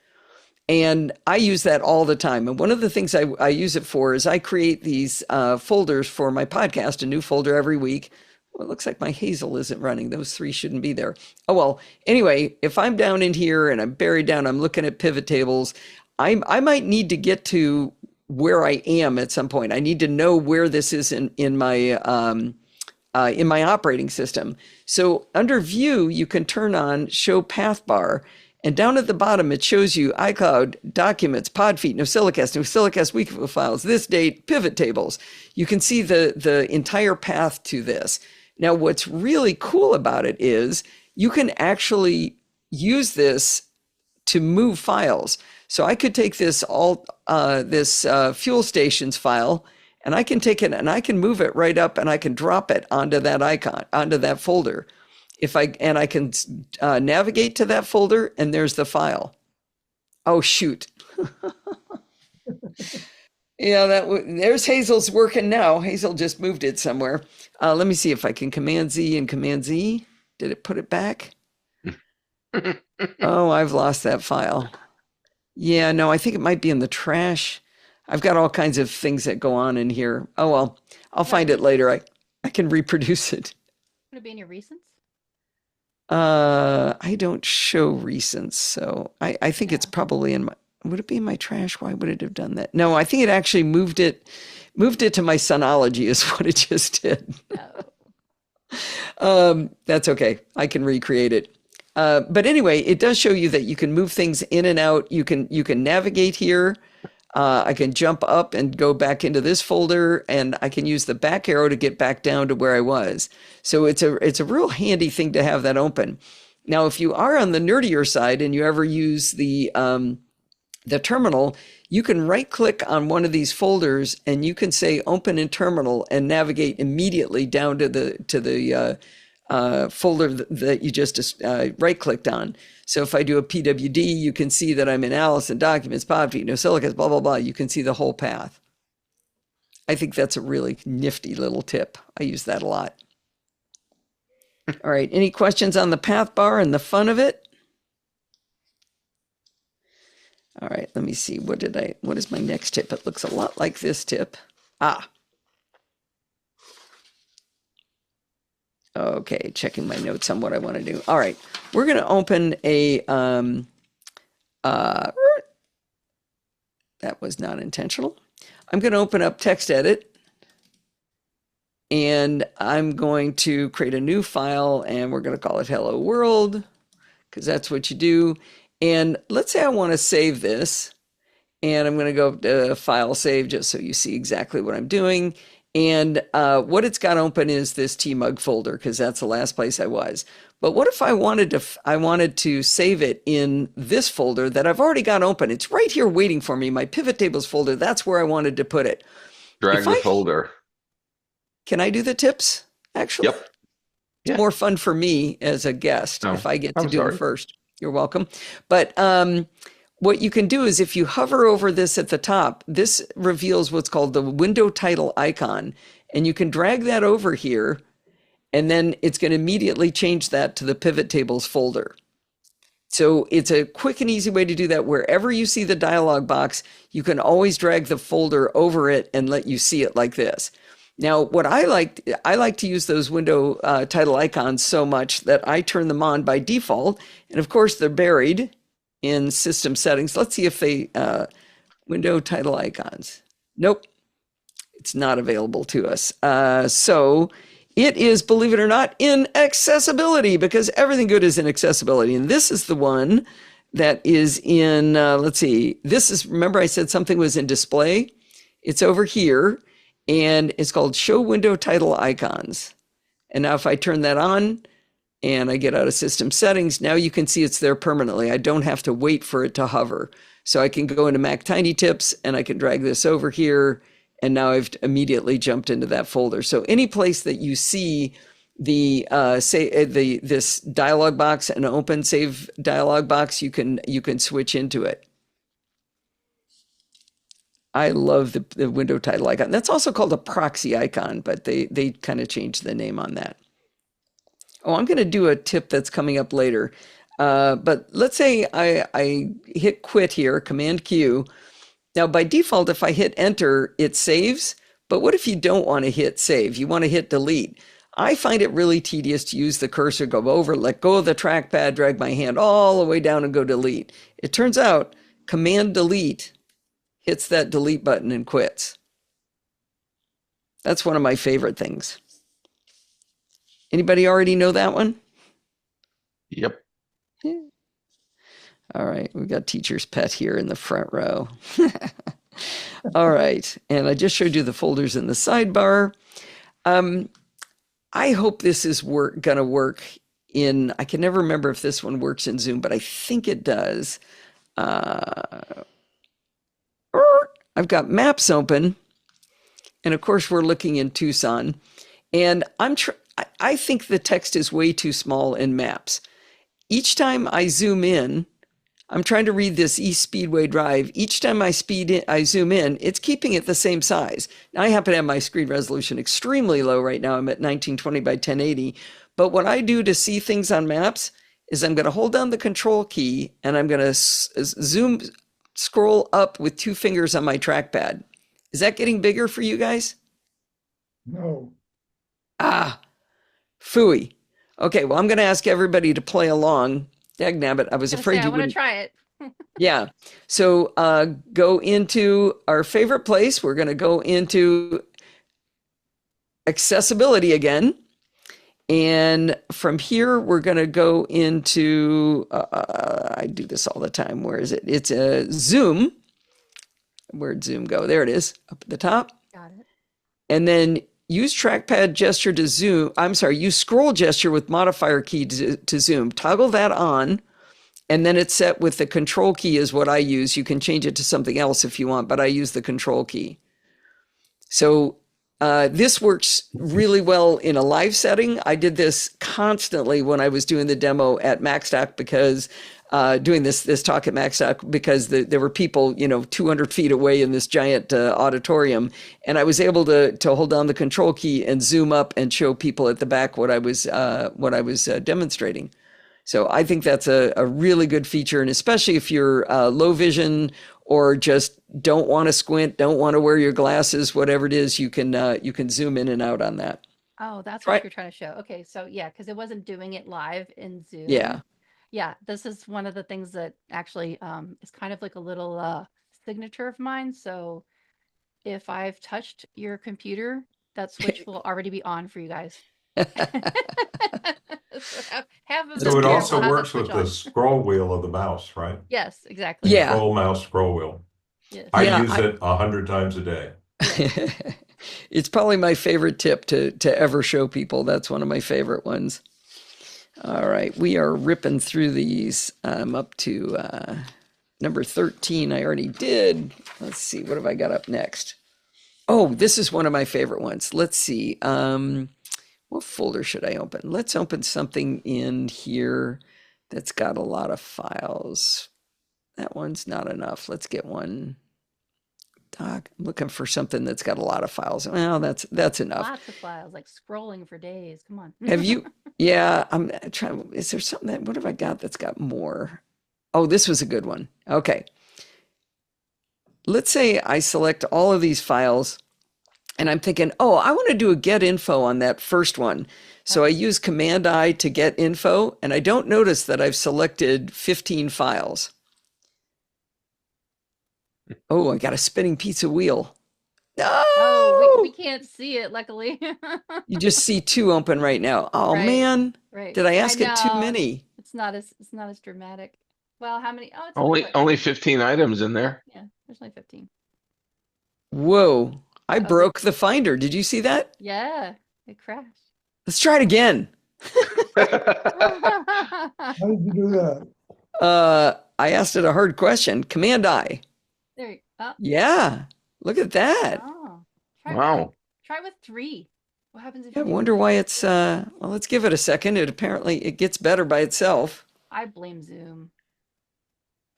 And I use that all the time. And one of the things I use it for is I create these folders for my podcast, a new folder every week. Well, it looks like my Hazel isn't running. Those 3 shouldn't be there. Oh, well, anyway, if I'm down in here and I'm buried down, I'm looking at pivot tables, I might need to get to where I am at some point. I need to know where this is in my operating system. So under View, you can turn on Show Path Bar. And down at the bottom, it shows you iCloud, Documents, Podfeet, NosillaCast Week files, this date, pivot tables. You can see the entire path to this. Now, what's really cool about it is you can actually use this to move files. So I could take this fuel stations file, and I can take it and I can move it right up and I can drop it onto that icon, onto that folder. I can navigate to that folder, and there's the file. Oh, shoot. Yeah, there's Hazel's working now. Hazel just moved it somewhere. Let me see if I can Command Z and Command Z. Did it put it back? Oh, I've lost that file. Yeah, no, I think it might be in the trash. I've got all kinds of things that go on in here. Oh, well, I'll find it later. I can reproduce it. Would it be in your recents? I don't show recents, so I think it's probably in my, would it be in my trash? Why would it have done that? No, I think it actually moved it to my Sonology is what it just did. That's okay. I can recreate it. But anyway, it does show you that you can move things in and out. You can navigate here. I can jump up and go back into this folder, and I can use the back arrow to get back down to where I was. So it's a real handy thing to have that open. Now, if you are on the nerdier side and you ever use the terminal, you can right click on one of these folders and you can say open in terminal and navigate immediately down to the folder that you just right clicked on. So if I do a PWD, you can see that I'm in Allison, Documents, PodFeed, NoSilica's, blah, blah, blah. You can see the whole path. I think that's a really nifty little tip. I use that a lot. All right, any questions on the path bar and the fun of it? All right, let me see. What is my next tip? It looks a lot like this tip. Okay, checking my notes on what I want to do. All right, we're going to open a, that was not intentional. I'm going to open up text edit, and I'm going to create a new file, and we're going to call it Hello World, because that's what you do. And let's say I want to save this, and I'm going to go to File Save just so you see exactly what I'm doing. And what it's got open is this TMUG folder, because that's the last place I was. But what if I wanted to save it in this folder that I've already got open? It's right here waiting for me, my pivot tables folder. That's where I wanted to put it. Drag the folder. Can I do the tips, actually? Yep. Yeah. It's more fun for me as a guest if I get to do it first. You're welcome. But what you can do is if you hover over this at the top, this reveals what's called the window title icon. And you can drag that over here, and then it's going to immediately change that to the pivot tables folder. So it's a quick and easy way to do that. Wherever you see the dialog box, you can always drag the folder over it and let you see it like this. Now, what I like to use those window title icons so much that I turn them on by default. And of course, they're buried in system settings. Let's see if they, window title icons. Nope, it's not available to us. So it is, believe it or not, in accessibility, because everything good is in accessibility. And this is the one that is in, let's see, this is, remember I said something was in display? It's over here. And it's called Show Window Title Icons. And now if I turn that on and I get out of system settings, now you can see it's there permanently. I don't have to wait for it to hover. So I can go into Mac Tiny Tips and I can drag this over here. And now I've immediately jumped into that folder. So any place that you see the this dialog box, an open save dialog box, you can switch into it. I love the window title icon. That's also called a proxy icon, but they kind of changed the name on that. Oh, I'm going to do a tip that's coming up later. But let's say I hit quit here, Command Q. Now, by default, if I hit enter, it saves. But what if you don't want to hit save? You want to hit delete. I find it really tedious to use the cursor, go over, let go of the trackpad, drag my hand all the way down and go delete. It turns out Command Delete hits that delete button and quits. That's one of my favorite things. Anybody already know that one? Yep. Yeah. All right, we've got teacher's pet here in the front row. All right, and I just showed you the folders in the sidebar. I hope this is gonna work in, I can never remember if this one works in Zoom, but I think it does. I've got maps open. And of course, we're looking in Tucson. And I think the text is way too small in maps. Each time I zoom in, I'm trying to read this East Speedway Drive. Each time I zoom in, it's keeping it the same size. Now, I happen to have my screen resolution extremely low right now. I'm at 1920 by 1080. But what I do to see things on maps is I'm going to hold down the control key and I'm going to scroll up with 2 fingers on my trackpad. Is that getting bigger for you guys? No. Ah, phooey. Okay, well, I'm going to ask everybody to play along. Dagnabbit, I was afraid you I want to wouldn't. try it. Yeah. So go into our favorite place. We're going to go into accessibility again. And from here, we're going to go into, I do this all the time. Where is it? It's a Zoom. Where'd Zoom go? There it is, up at the top. Got it. And then use trackpad gesture to zoom. I'm sorry, use scroll gesture with modifier key to zoom. Toggle that on, and then it's set with the control key is what I use. You can change it to something else if you want, but I use the control key. So this works really well in a live setting. I did this constantly when I was doing the demo at MaxDoc because doing this talk at MaxDoc because there were people, 200 feet away in this giant auditorium. And I was able to hold down the control key and zoom up and show people at the back what I was demonstrating. So I think that's a really good feature. And especially if you're low vision or just don't want to squint, don't want to wear your glasses, whatever it is, you can zoom in and out on that. Oh, that's what you're trying to show. Okay, so yeah, because it wasn't doing it live in Zoom. Yeah. Yeah, this is one of the things that actually is kind of like a little signature of mine. So if I've touched your computer, that switch will already be on for you guys. So have them So it prepare, also we'll have works switch with the on. scroll wheel of the mouse, right? Yes, exactly. Yeah. Control mouse scroll wheel. Yes. I Yeah, use it 100 times a day. It's probably my favorite tip to ever show people. That's one of my favorite ones. All right, we are ripping through these. I'm up to number 13. I already did. Let's see, what have I got up next? Oh, this is one of my favorite ones. Let's see. What folder should I open? Let's open something in here that's got a lot of files. That one's not enough. Let's get one. Doc, I'm looking for something that's got a lot of files. Well, that's enough. Lots of files, like scrolling for days. Come on. Have you? Yeah, I'm trying. Is there something what have I got that's got more? Oh, this was a good one. Okay. Let's say I select all of these files and I'm thinking, oh, I want to do a get info on that first one. So I use Command I to get info and I don't notice that I've selected 15 files. Oh, I got a spinning pizza wheel. No! Oh, we can't see it, luckily. You just see 2 open right now. Oh Right. man, Right. did I ask it too know. many? It's not as dramatic. Well, how many? Oh, it's Only 15 items in there. yeah, there's only 15. Whoa, I Okay. broke the finder. Did you see that? Yeah, it crashed. Let's try it again. How did you do that? I asked it a hard question. Command I. There you oh, Yeah, look at that. oh. Try Wow. try with 3. What happens if I you do wonder one? why it's well, let's give it a second. It gets better by itself. I blame Zoom.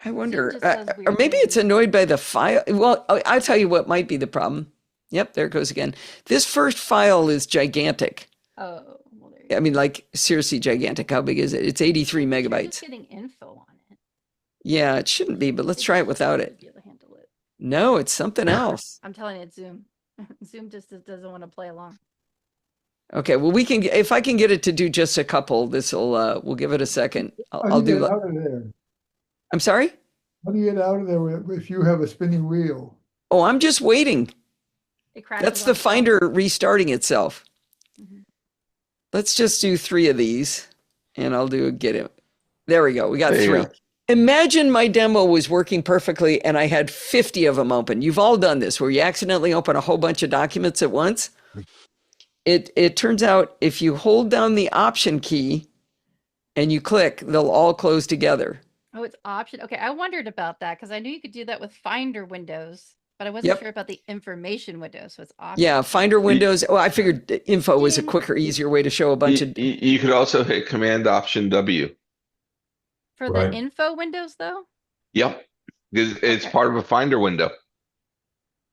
I wonder, just does or weird maybe it's things. annoyed by the file. Well, I'll tell you what might be the problem. Yep, there it goes again. This first file is gigantic. Oh, well, there you I mean, like seriously gigantic. How big is it? It's 83 go. You're megabytes. just getting info on it. Yeah, it shouldn't be, but let's try it without it. Be able to handle it. No, it's something else. I'm telling you, it's Zoom. Zoom just doesn't want to play along. Okay, well, if I can get it to do just a couple, we'll give it a second. How I'll do you do. get out of there? I'm sorry? How do you get out of there if you have a spinning wheel? Oh, I'm just waiting. It crashes That's on the its own. finder restarting itself. Mhm. Let's just do 3 of these and I'll do a get it. There we go. We got There you 3. go. Imagine my demo was working perfectly and I had 50 of them open. You've all done this where you accidentally open a whole bunch of documents at once. It turns out if you hold down the Option key and you click, they'll all close together. Oh, it's option. Okay, I wondered about that because I knew you could do that with Finder windows, but I wasn't Yep. sure about the information window. So it's option. Yeah, Finder You, windows. Well, I figured info was a Ding. quicker, easier way to show a bunch of. you could also hit Command Option W. For the Right. info windows, though? Yep. It's Okay. part of a Finder window.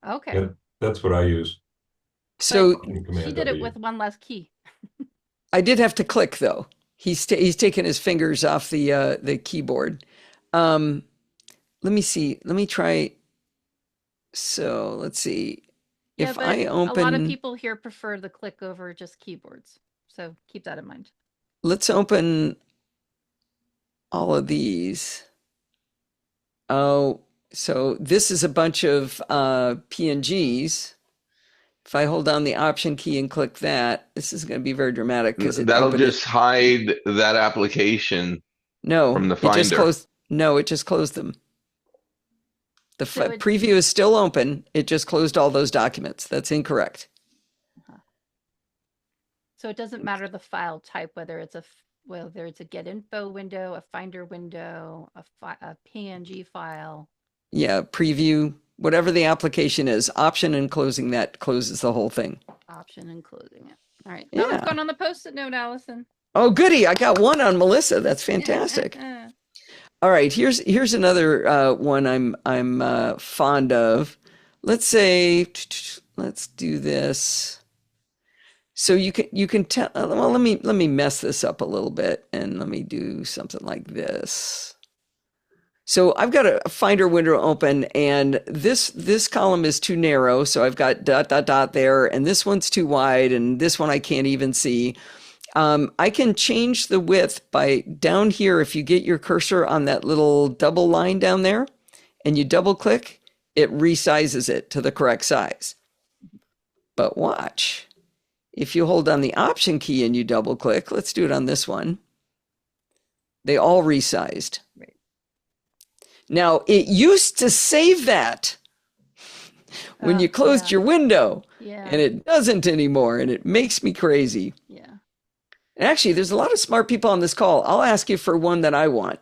Okay. Yeah, that's what I use. So in She Command did it W. with one less key. I did have to click though. He's taken his fingers off the keyboard. Let me see. Let me try. So let's see. Yeah, If but I a lot of open, people here prefer the click over just keyboards. So keep that in mind. let's open all of these. Oh, so this is a bunch of PNGs. If I hold down the option key and click that, this is going to be very dramatic because it That'll opened it. just hide that application No, from the it just Finder. closed. No, it just closed them. The So it- preview is still open. It just closed all those documents. That's incorrect. So it doesn't matter the file type, whether it's a get info window, a Finder window, a PNG file. Yeah, preview, whatever the application is, option and closing that closes the whole thing. Option and closing it. All right. Now Yeah. we've gone on the post-it note, Allison. Oh, goody. I got one on Melissa. That's fantastic. All right, here's another one I'm fond of. Let's say let's do this. So you can tell. Well, let me mess this up a little bit and let me do something like this. So I've got a Finder window open, and this column is too narrow, so I've got ... there, and this one's too wide, and this one I can't even see. I can change the width by down here. If you get your cursor on that little double line down there and you double click, it resizes it to the correct size. But watch, if you hold down the option key and you double click, let's do it on this one. They all resized. Right. Now it used to save that when you closed your window, Yeah. and it doesn't anymore, and it makes me crazy. Yeah. And actually, there's a lot of smart people on this call. I'll ask you for one that I want.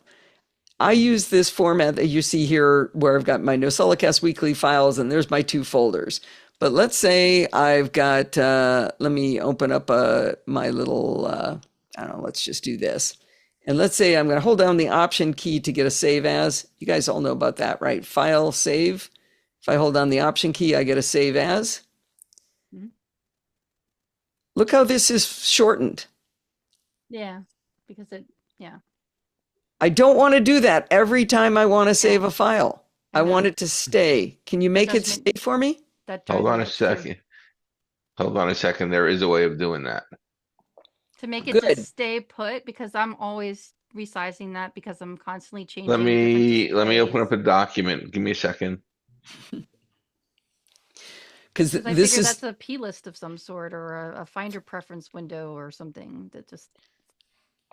I use this format that you see here where I've got my NoSolicast weekly files and there's my 2 folders. But let's say I've got, let me open up my little, I don't know, let's just do this. And let's say I'm going to hold down the option key to get a save as. You guys all know about that, right? File, save. If I hold down the option key, I get a save as. Mhm. Look how this is shortened. Yeah. Because yeah. I don't want to do that every time I want to save a file. I know. want it to stay. Can you make it stay for me? That Hold drives on me a absurd. second. Hold on a second. There is a way of doing that. To make it Good. just stay put, because I'm always resizing that because I'm constantly changing. Let me different open up a displays. document. Give me a second. Because 'Cause I this figure is, that's a P list of some sort or a Finder preference window or something that just.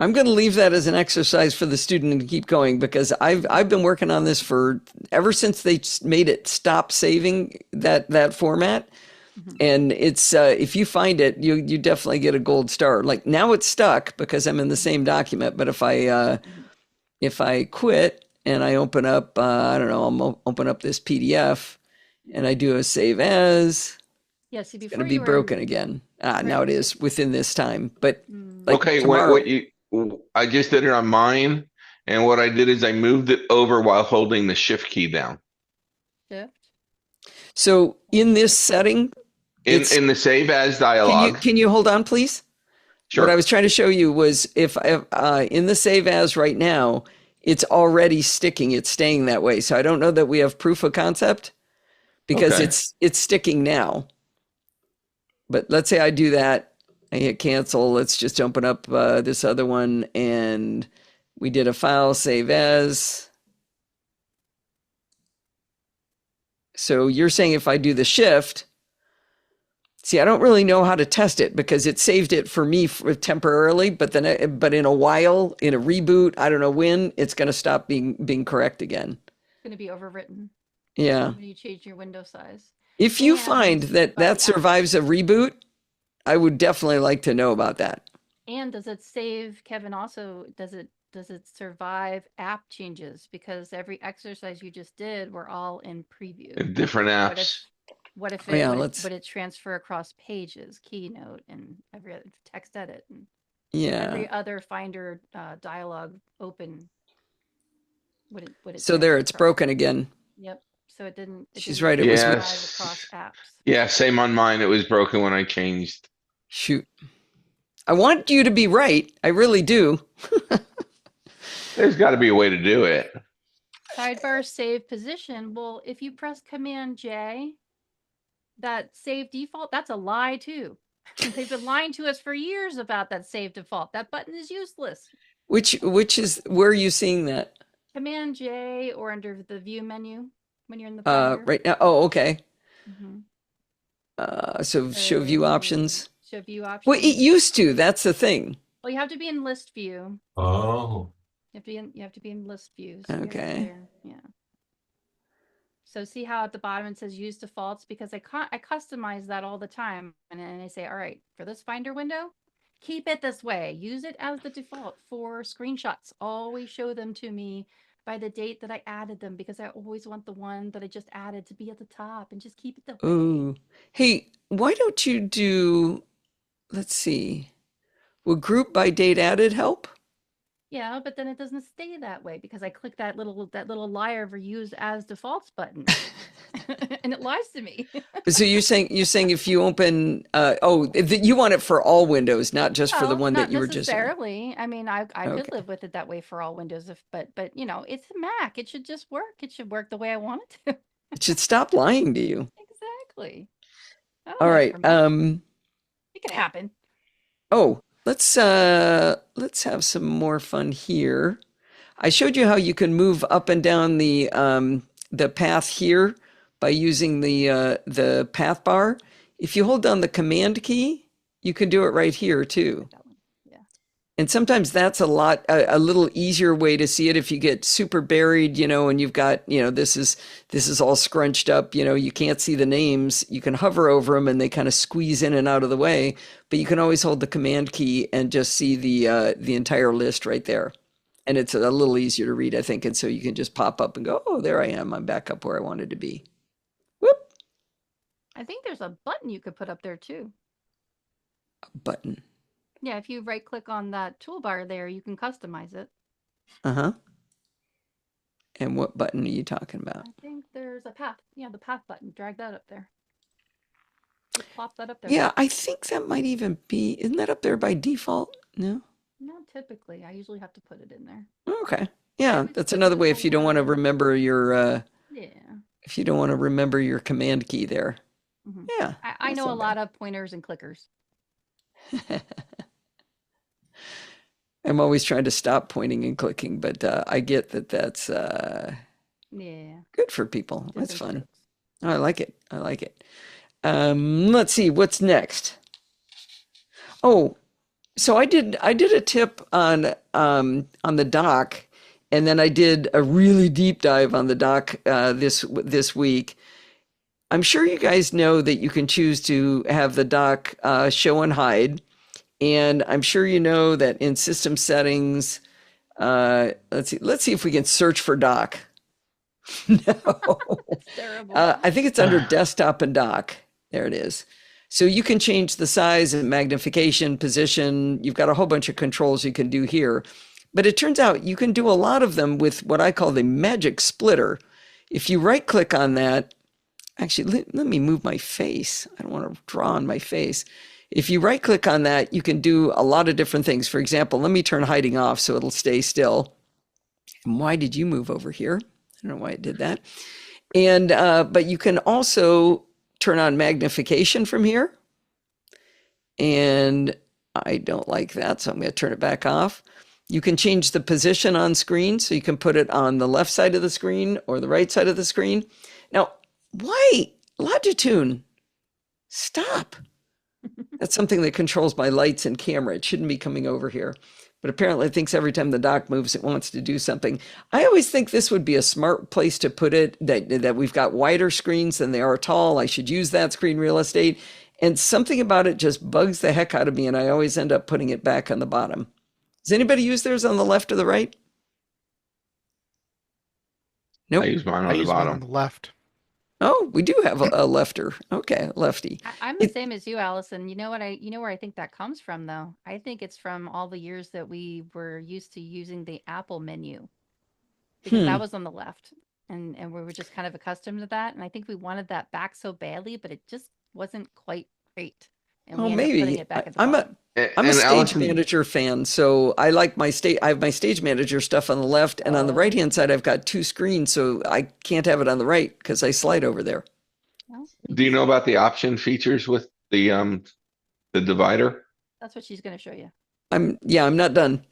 I'm going to leave that as an exercise for the student to keep going because I've been working on this for ever since they made it stop saving that format. Mhm. And it's if you find it, you definitely get a gold star. Like now it's stuck because I'm in the same document. But if I quit and I open up, I don't know, I'll open up this PDF and I do a save as, Yeah, see, it's before going to be you were broken again. Now it is within this time. But like Okay, tomorrow, I just did it on mine, and what I did is I moved it over while holding the shift key down. shift. so in this setting, In the save as dialog. can you hold on, please? Sure. What I was trying to show you was if in the save as right now, it's already sticking. It's staying that way. So I don't know that we have proof of concept because Okay. it's sticking now. But let's say I do that. I hit cancel. Let's just open up this other one. And we did a file save as. So you're saying if I do the shift, see, I don't really know how to test it because it saved it for me temporarily, but but in a while, in a reboot, I don't know when, it's going to stop being correct again. It's going to be overwritten Yeah. when you change your window size. If you And find that by that survives a reboot, I would definitely like to know about that. And does it save, Kevin, also, does it does it survive app changes? Because every exercise you just did were all in preview. Different What apps. if what if Oh, yeah, would it transfer across pages, Keynote, and every other text edit, and Yeah. every other Finder dialog open? Would it So there, transfer it's across? broken again. Yep. So it didn't. She's didn't right, it was survive Yes. across apps. Yeah, same on mine. It was broken when I changed. Shoot. I want you to be right. I really do. There's got to be a way to do it. Sidebar save position. Well, if you press Command J, that save default, that's a lie too. They've been lying to us for years about that save default. That button is useless. Which is, where are you seeing that? Command J or under the view menu when you're in the Finder. Right now. Oh, okay. Mhm. So show view options. Show view options. Well, it used to. That's the thing. Well, you have to be in list view. Oh, You have to be in list view. So you're Okay. there. Yeah. So see how at the bottom it says use defaults, because I customize that all the time, and then I say, all right, for this Finder window, keep it this way. Use it as the default for screenshots. Always show them to me by the date that I added them, because I always want the one that I just added to be at the top, and just keep it that way. Ooh. Hey, why don't you do, let's see. Will group by date added help? Yeah, but then it doesn't stay that way because I click that little liar for use as defaults button, and it lies to me. So you're saying if you open you want it for all windows, not just for the one Not that you were just on. necessarily. I mean, I could Okay. live with it that way for all Windows, but you know, it's a Mac. It should just work. It should work the way I want it to. It should stop lying to you. Exactly. I don't All ask right. for much. It can happen. Oh, let's have some more fun here. I showed you how you can move up and down the path here by using the path bar. If you hold down the command key, you can do it right here too. That one. Yeah. And sometimes that's a little easier way to see it if you get super buried, and you've got, this is all scrunched up, you can't see the names. You can hover over them and they kind of squeeze in and out of the way, but you can always hold the command key and just see the entire list right there. And it's a little easier to read, I think. And so you can just pop up and go, oh, there I am. I'm back up where I wanted to be. Whoop. I think there's a button you could put up there too. A button. Yeah, if you right click on that toolbar there, you can customize it. Uh-huh. And what button are you talking about? I think there's a path. Yeah, the path button. Drag that up there. Just plop that up there. Yeah, I think that might even be, isn't that up there by default? No? Not typically. I usually have to put it in there. Okay. Yeah, that's another way if you don't want to remember your Yeah. if you don't want to remember your command key there. Mhm. Yeah. I that's know a not lot of pointers and clickers. bad. I'm always trying to stop pointing and clicking, but I get that that's Yeah. good for people. That's Tips and fun. tricks. I like it. I like it. Let's see what's next. Oh, so I did a tip on the dock, and then I did a really deep dive on the dock this week. I'm sure you guys know that you can choose to have the dock show and hide, and I'm sure you know that in system settings. Let's see if we can search for dock. No, It's terrible. I think it's under desktop and dock. There it is. So you can change the size and magnification, position. You've got a whole bunch of controls you can do here. But it turns out you can do a lot of them with what I call the magic splitter. If you right click on that, actually, let me move my face. I don't want to draw on my face. If you right click on that, you can do a lot of different things. For example, let me turn hiding off so it'll stay still. And why did you move over here? I don't know why it did that. And but you can also turn on magnification from here. And I don't like that, so I'm going to turn it back off. You can change the position on screen, so you can put it on the left side of the screen or the right side of the screen. Now, why? Longitude, stop. That's something that controls my lights and camera. It shouldn't be coming over here. But apparently it thinks every time the dock moves, it wants to do something. I always think this would be a smart place to put it, that we've got wider screens than they are tall. I should use that screen real estate. And something about it just bugs the heck out of me, and I always end up putting it back on the bottom. Does anybody use theirs on the left or the right? Nope. I use mine I on the use mine on bottom. the left. Oh, we do have a lefter. Okay, lefty. I'm the It- same as you, Allison. You know what you know where I think that comes from though? I think it's from all the years that we were used to using the Apple menu because that was on the left and we were just kind of accustomed to that. And I think we wanted that back so badly, but it just wasn't quite great. And Oh, we ended up putting maybe. it back at the I'm bottom. I'm a And stage Allison, manager fan, so I like I have my stage manager stuff on the left, and on the Oh. right-hand side, I've got two screens, so I can't have it on the right because I slide over there. Well, do you know about the option features with the divider? that's what she's going to show you. I'm not done.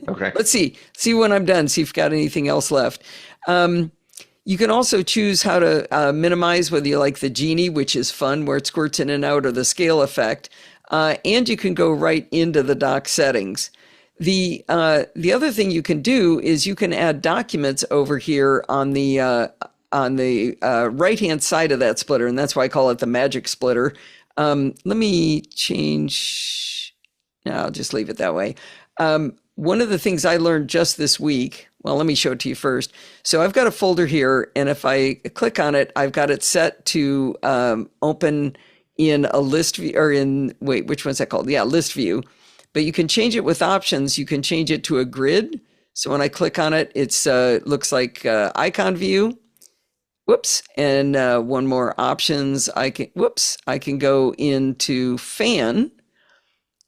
Okay. Let's see when I'm done, see if I've got anything else left. You can also choose how to minimize, whether you like the genie, which is fun, where it squirts in and out, or the scale effect. And you can go right into the dock settings. The other thing you can do is you can add documents over here on the right-hand side of that splitter, and that's why I call it the magic splitter. Let me change. No, I'll just leave it that way. One of the things I learned just this week, well, let me show it to you first. So I've got a folder here, and if I click on it, I've got it set to open in a list view, or which one's that called? Yeah, list view. But you can change it with options. You can change it to a grid. So when I click on it, it's looks like icon view. Whoops. And one more options. I can go into fan.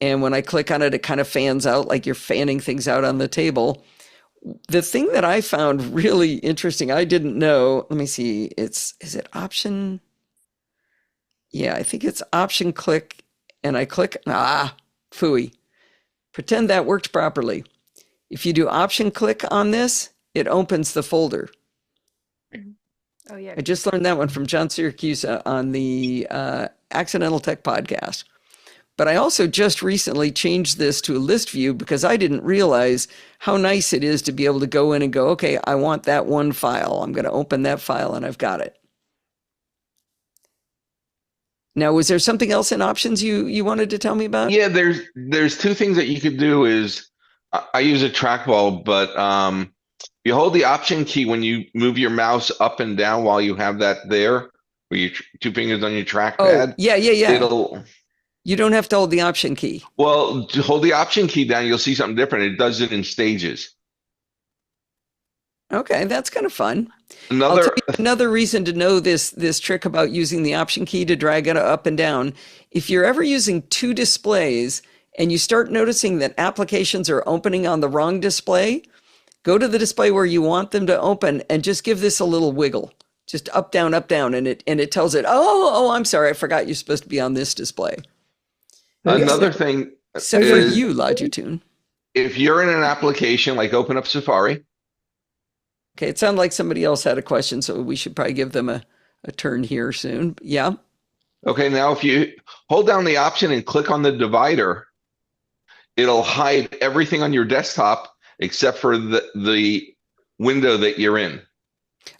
And when I click on it, it kind of fans out like you're fanning things out on the table. The thing that I found really interesting, I didn't know, let me see, is it option? Yeah, I think it's option click, and I click, phooey. Pretend that worked properly. If you do option click on this, it opens the folder. Oh yeah. I just learned that one from John Syracuse on the Accidental Tech podcast. But I also just recently changed this to a list view because I didn't realize how nice it is to be able to go in and go, okay, I want that one file. I'm going to open that file and I've got it. Now, was there something else in options you wanted to tell me about? Yeah, there's two things that you could do is I use a trackball, but you hold the option key when you move your mouse up and down while you have that there, with your two fingers on your trackpad. Oh, yeah. It'll You don't have to hold the option key. Well, to hold the option key down, you'll see something different. It does it in stages. Okay, that's kind of fun. I'll tell you another reason to know this trick about using the option key to drag it up and down. If you're ever using two displays and you start noticing that applications are opening on the wrong display, go to the display where you want them to open and just give this a little wiggle. Just up, down, and it tells it, oh, I'm sorry, I forgot you're supposed to be on this display. Another thing Except for you, Logitune. If you're in an application, like open up Safari. Okay, it sounded like somebody else had a question, so we should probably give them a turn here soon. Yeah. Okay, now if you hold down the option and click on the divider, it'll hide everything on your desktop except for the window that you're in.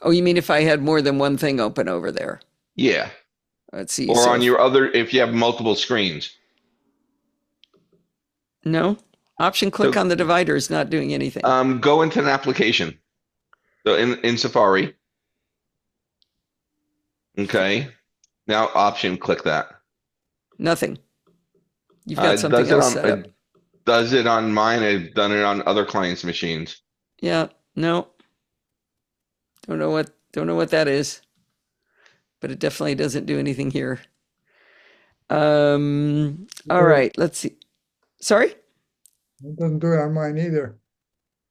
Oh, you mean if I had more than one thing open over there? Yeah. Let's see. Or on your other, if you have multiple screens. No. Option click on the divider is not doing anything. Go into an application. So in Safari. Okay. Now option click that. Nothing. You've got something else set up. Does it on mine? I've done it on other clients' machines. Yeah. No. Don't know what that is. But it definitely doesn't do anything here. All right. Let's see. Sorry? It doesn't do it on mine either.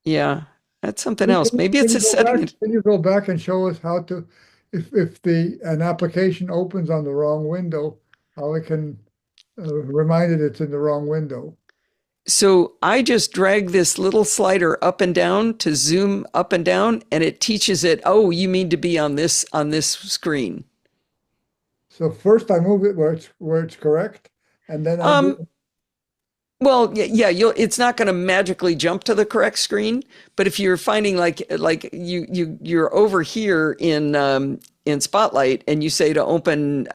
Yeah. That's something else. Maybe it's a setting. Can you go back and show us how to, if an application opens on the wrong window, how it can remind it it's in the wrong window? So I just drag this little slider up and down to zoom up and down, and it teaches it, oh, you mean to be on this screen. So first I move it where it's correct, and then well, yeah, it's not going to magically jump to the correct screen, but if you're finding like you're over here in Spotlight and you say to open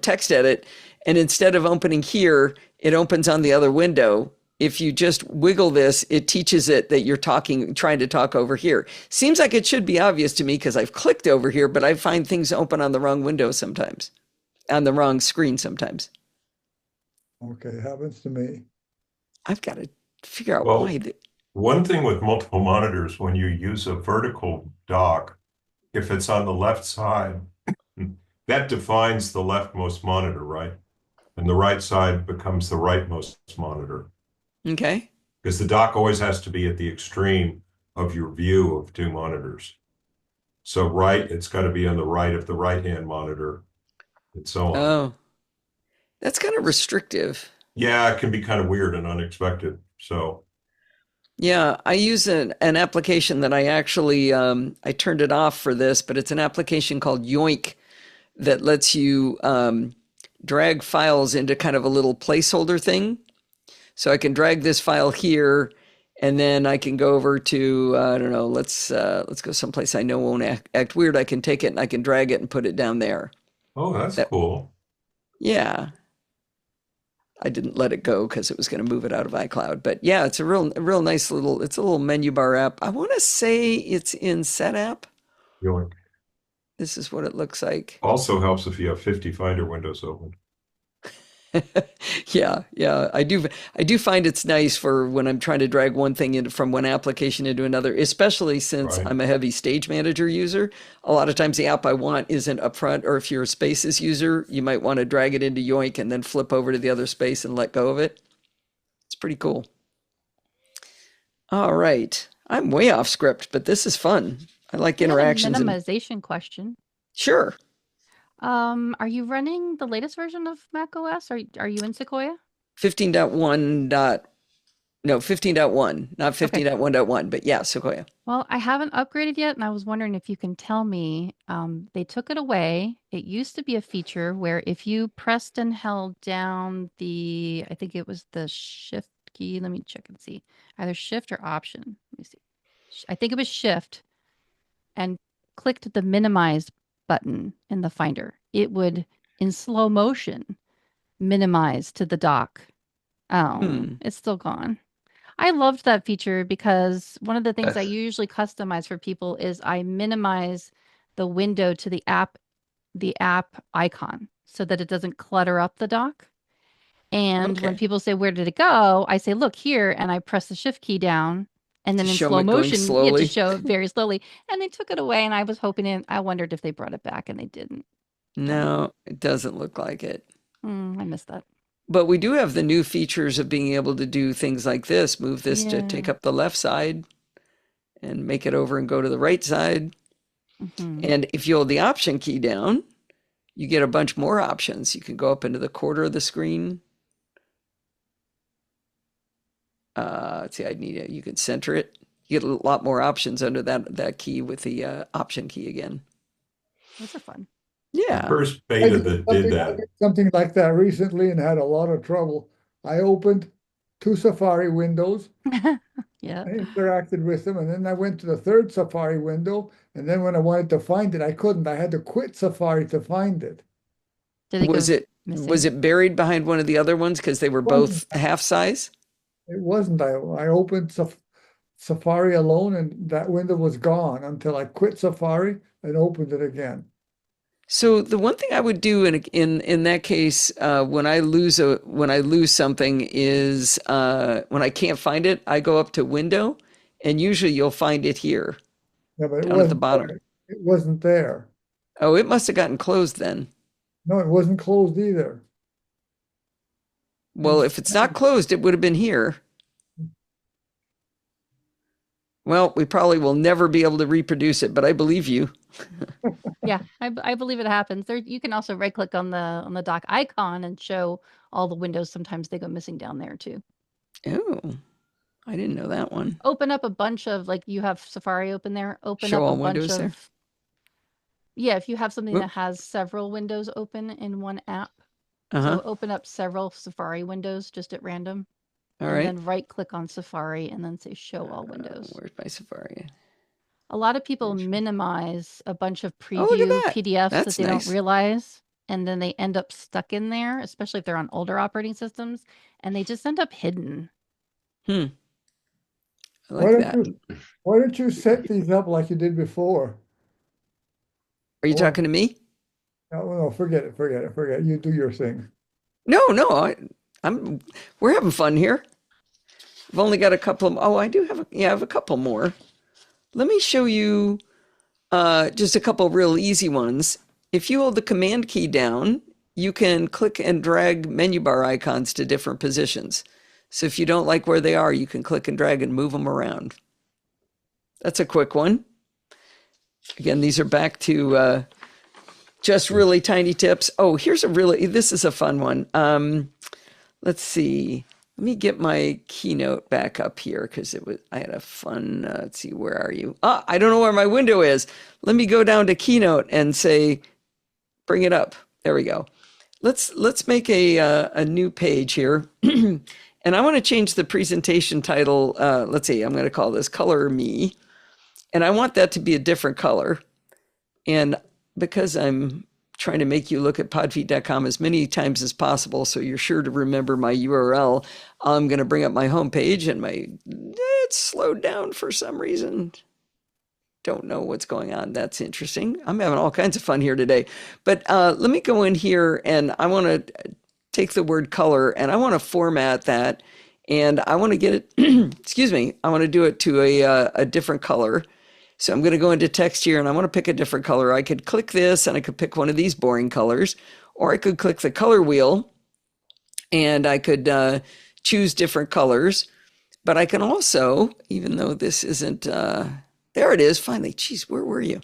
text edit, and instead of opening here, it opens on the other window, if you just wiggle this, it teaches it that you're trying to talk over here. Seems like it should be obvious to me because I've clicked over here, but I find things open on the wrong window sometimes, on the wrong screen sometimes. Okay, happens to me. I've got to figure out Well, why. one thing with multiple monitors, when you use a vertical dock, if it's on the left side, that defines the leftmost monitor, right? And the right side becomes the rightmost monitor. Okay. Because the dock always has to be at the extreme of your view of two monitors. So it's got to be on the right of the right-hand monitor, and so on. Oh, that's kind of restrictive. Yeah, it can be kind of weird and unexpected. So Yeah, I use an application that I actually I turned it off for this, but it's an application called Yoink that lets you drag files into kind of a little placeholder thing. So I can drag this file here, and then I can go over to I don't know, let's go someplace I know won't act weird. I can take it and I can drag it and put it down there. oh, that's cool. Yeah. I didn't let it go because it was going to move it out of iCloud. But yeah, it's a real nice it's a little menu bar app. I want to say it's in Setapp. Yoink. This is what it looks like. Also helps if you have 50 Finder windows open. Yeah. I do find it's nice for when I'm trying to drag one thing from one application into another, especially since Right. I'm a heavy Stage Manager user. A lot of times the app I want isn't upfront, or if you're a Spaces user, you might want to drag it into Yoink and then flip over to the other space and let go of it. It's pretty cool. All right. I'm way off script, but this is fun. I like I have a interactions. minimization question. Sure. Are you running the latest version of Mac OS? Are you in Sequoia? 15.1. No, 15.1, not 15.1.1, but yeah, Sequoia. Well, I haven't upgraded yet, and I was wondering if you can tell me. They took it away. It used to be a feature where if you pressed and held down I think it was the Shift key. Let me check and see. Either Shift or Option. Let me see. I think it was Shift, and clicked the minimize button in the Finder. It would, in slow motion, minimize to the dock. Oh, it's still gone. I loved that feature because one of the things I usually customize for people is I minimize the window to the app icon so that it doesn't clutter up the dock. And when people say, where did it go? I say, look here. And I press the Shift key down, and then in slow motion, you have to show it very slowly. And they took it away, and I was hoping I wondered if they brought it back, and they didn't. No, it doesn't look like it. I missed that. But we do have the new features of being able to do things like this, move this to take up the left side and make it over and go to the right side. And if you hold the Option key down, you get a bunch more options. You can go up into the corner of the screen. Let's see, you can center it. You get a lot more options under that key with the Option key again. Those are fun. Yeah. The first beta that did that. I did something like that recently and had a lot of trouble. I opened 2 Safari windows. Yeah. I interacted with them, and then I went to the 3rd Safari window, and then when I wanted to find it, I couldn't. I had to quit Safari to find it. Was it buried behind one of the other ones because they were both half size? It wasn't. I opened Safari alone, and that window was gone until I quit Safari and opened it again. So the one thing I would do in that case, when I lose something is when I can't find it, I go up to Window, and usually you'll find it here. Yeah, but down at the bottom. It wasn't there. Oh, it must have gotten closed then. No, it wasn't closed either. Well, if it's not closed, it would have been here. Well, we probably will never be able to reproduce it, but I believe you. Yeah, I believe it happens. You can also right click on the dock icon and show all the windows. Sometimes they go missing down there too. Oh, I didn't know that one. Open up a bunch of, like, you have Safari open there. Open Show up all a bunch windows of there? Yeah, if you have something Oop. that has several windows open in one app. Uh-huh. So open up several Safari windows just at random. All and right. then right click on Safari and then say show all windows. Where's my Safari? A lot of people minimize a bunch of Oh, look at preview that. PDFs that That's they nice. don't realize, and then they end up stuck in there, especially if they're on older operating systems, and they just end up hidden. I Why like don't that. why don't you set these up like you did before? Are you I want- talking to me? No, forget it. You do your thing. No, we're having fun here. I've only got a couple of, oh, I do have, I have a couple more. Let me show you just a couple real easy ones. If you hold the command key down, you can click and drag menu bar icons to different positions. So if you don't like where they are, you can click and drag and move them around. That's a quick one. Again, these are back to just really tiny tips. Oh, this is a fun one. Let's see. Let me get my keynote back up here because I had a fun, let's see, where are you? I don't know where my window is. Let me go down to keynote and say, bring it up. There we go. Let's make a new page here. And I want to change the presentation title. Let's see, I'm going to call this Color Me. And I want that to be a different color. And because I'm trying to make you look at podfeet.com as many times as possible, so you're sure to remember my URL, I'm going to bring up my homepage, and it's slowed down for some reason. Don't know what's going on. That's interesting. I'm having all kinds of fun here today. But let me go in here, and I want to take the word color, and I want to format that, and I want to get it, excuse me, I want to do it to a different color. So I'm going to go into text here, and I want to pick a different color. I could click this, and I could pick one of these boring colors, or I could click the color wheel, and I could choose different colors. But I can also, even though this isn't, there it is, finally. Geez, where were you?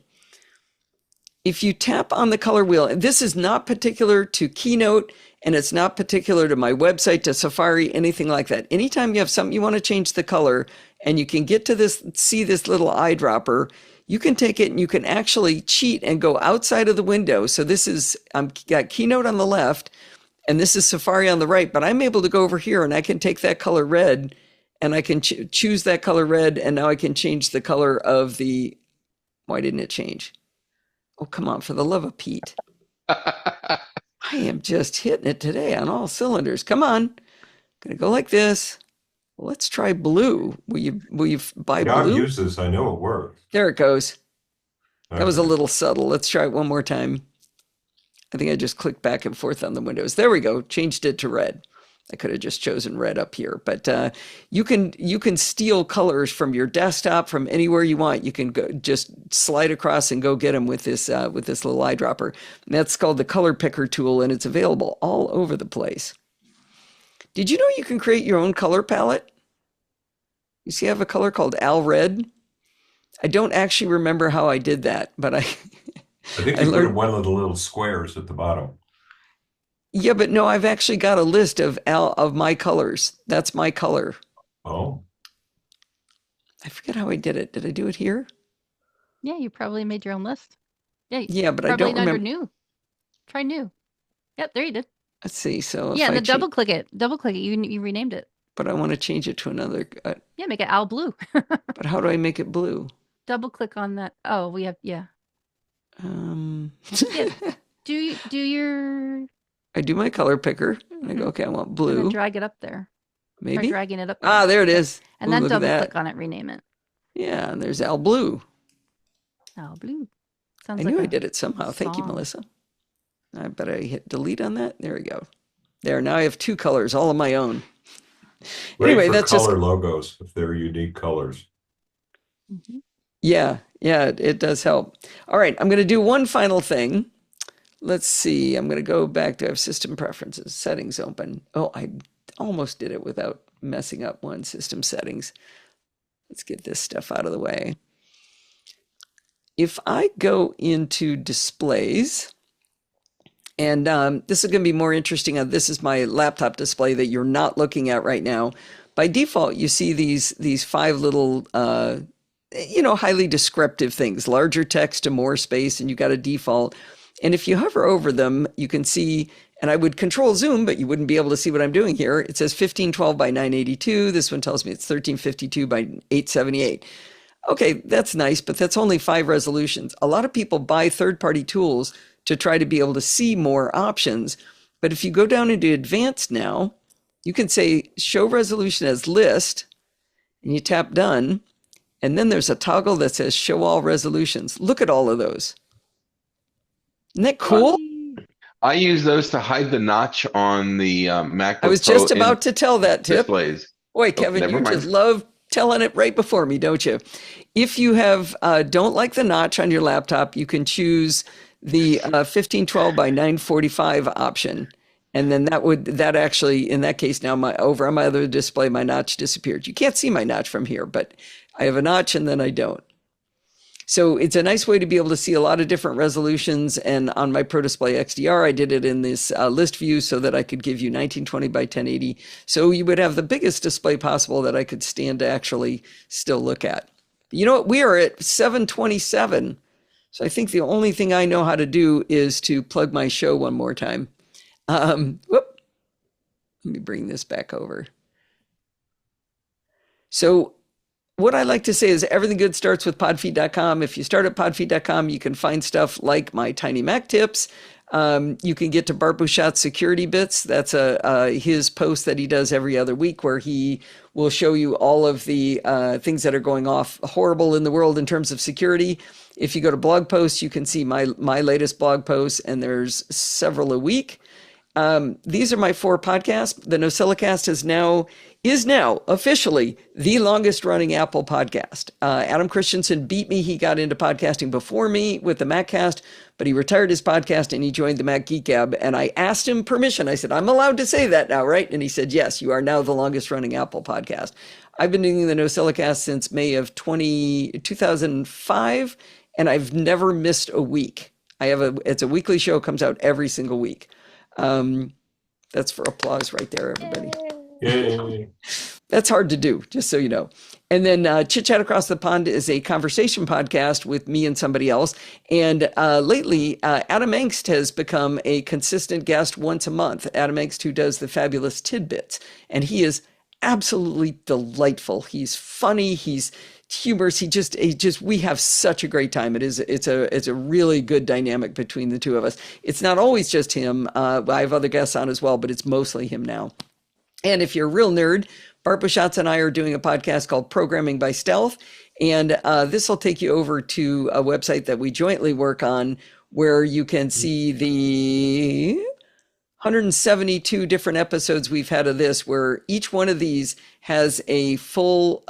If you tap on the color wheel, and this is not particular to Keynote, and it's not particular to my website, to Safari, anything like that. Anytime you have something you want to change the color, and you can get to this, see this little eyedropper, you can take it and you can actually cheat and go outside of the window. So this is, I've got Keynote on the left, and this is Safari on the right, but I'm able to go over here and I can take that color red, and I can choose that color red, and now I can change the color of why didn't it change? Oh, come on, for the love of Pete. I am just hitting it today on all cylinders. Come on. Gonna go like this. Let's try blue. Will you buy Dog blue? uses, I know it works. There it goes. That was a Okay. little subtle. Let's try it one more time. I think I just clicked back and forth on the windows. There we go. Changed it to red. I could have just chosen red up here, but you can steal colors from your desktop, from anywhere you want. You can go, just slide across and go get them with this little eyedropper. And that's called the color picker tool, and it's available all over the place. Did you know you can create your own color palette? You see, I have a color called Al Red. I don't actually remember how I did that, but I think I you put learned. one of the little squares at the bottom. Yeah, but no, I've actually got a list of my colors. That's my color. Oh, I forget how I did it. Did I do it here? Yeah, you probably made your own list. Yeah, Yeah, but I probably don't under remember. new. Try new. Yep, there you did. Let's see. So Yeah, if and I then double click it. Double click it. You renamed it. but I want to change it to another. Yeah, make it Al Blue. But how do I make it blue? Double click on that. Oh, we have, yeah. Yeah. Do your I do my color picker. And I go, okay, I want and blue. then drag it up there. Try Maybe. dragging it up Ah, there it is. and Ooh, then look at double that. click on it, rename it. Yeah, and there's Al Blue. Al Blue. Sounds I like knew I a did it somehow. Thank you, song. Melissa. I bet I hit delete on that. There we go. There, now I have two colors, all of my own. great Anyway, for that's just, color logos if they're unique colors. Mhm. yeah, it does help. All right, I'm going to do one final thing. Let's see. I'm going to go back to have system preferences, settings open. Oh, I almost did it without messing up one, system settings. Let's get this stuff out of the way. If I go into displays, and this is going to be more interesting. This is my laptop display that you're not looking at right now. By default, you see these five little, highly descriptive things, larger text to more space, and you got a default. And if you hover over them, you can see, and I would control zoom, but you wouldn't be able to see what I'm doing here. It says 1512 by 982. This one tells me it's 1352 by 878. Okay, that's nice, but that's only 5 resolutions. A lot of people buy third-party tools to try to be able to see more options. But if you go down into advanced now, you can say show resolution as list, and you tap done. And then there's a toggle that says show all resolutions. Look at all of those. Isn't that cool? I use those to hide the notch on the MacBook I was Pro just in about to tell that, Tip. displays. Boy, Oh, Kevin, never you mind. just love telling it right before me, don't you? If you have don't like the notch on your laptop, you can choose the 1512 by 945 option. And then that actually, in that case, now over on my other display, my notch disappeared. You can't see my notch from here, but I have a notch and then I don't. So it's a nice way to be able to see a lot of different resolutions. And on my Pro Display XDR, I did it in this list view so that I could give you 1920 by 1080. So you would have the biggest display possible that I could stand to actually still look at. You know what? We are at 727. So I think the only thing I know how to do is to plug my show one more time. Let me bring this back over. So what I like to say is everything good starts with podfeed.com. If you start at podfeed.com, you can find stuff like my Tiny Mac tips. You can get to Bart Bouchat's security bits. That's his post that he does every other week where he will show you all of the things that are going off horrible in the world in terms of security. If you go to blog posts, you can see my latest blog posts, and there's several a week. These are my 4 podcasts. The NosillaCast is now officially the longest running Apple podcast. Adam Christensen beat me. He got into podcasting before me with the MacCast, but he retired his podcast and he joined the Mac Geek Gab. And I asked him permission. I said, I'm allowed to say that now, right? And he said, yes, you are now the longest running Apple podcast. I've been doing the NosillaCast since May of 2005, and I've never missed a week. It's a weekly show, comes out every single week. That's for applause right there, everybody. Yay. That's hard to do, just so you know. And then Chit Chat Across the Pond is a conversation podcast with me and somebody else. And lately, Adam Engst has become a consistent guest once a month. Adam Engst, who does the Fabulous Tidbits. And he is absolutely delightful. He's funny. He's humorous. We have such a great time. It's a really good dynamic between the two of us. It's not always just him. I have other guests on as well, but it's mostly him now. And if you're a real nerd, Bart Bouchatz and I are doing a podcast called Programming by Stealth. And this will take you over to a website that we jointly work on where you can see the 172 different episodes we've had of this, where each one of these has a full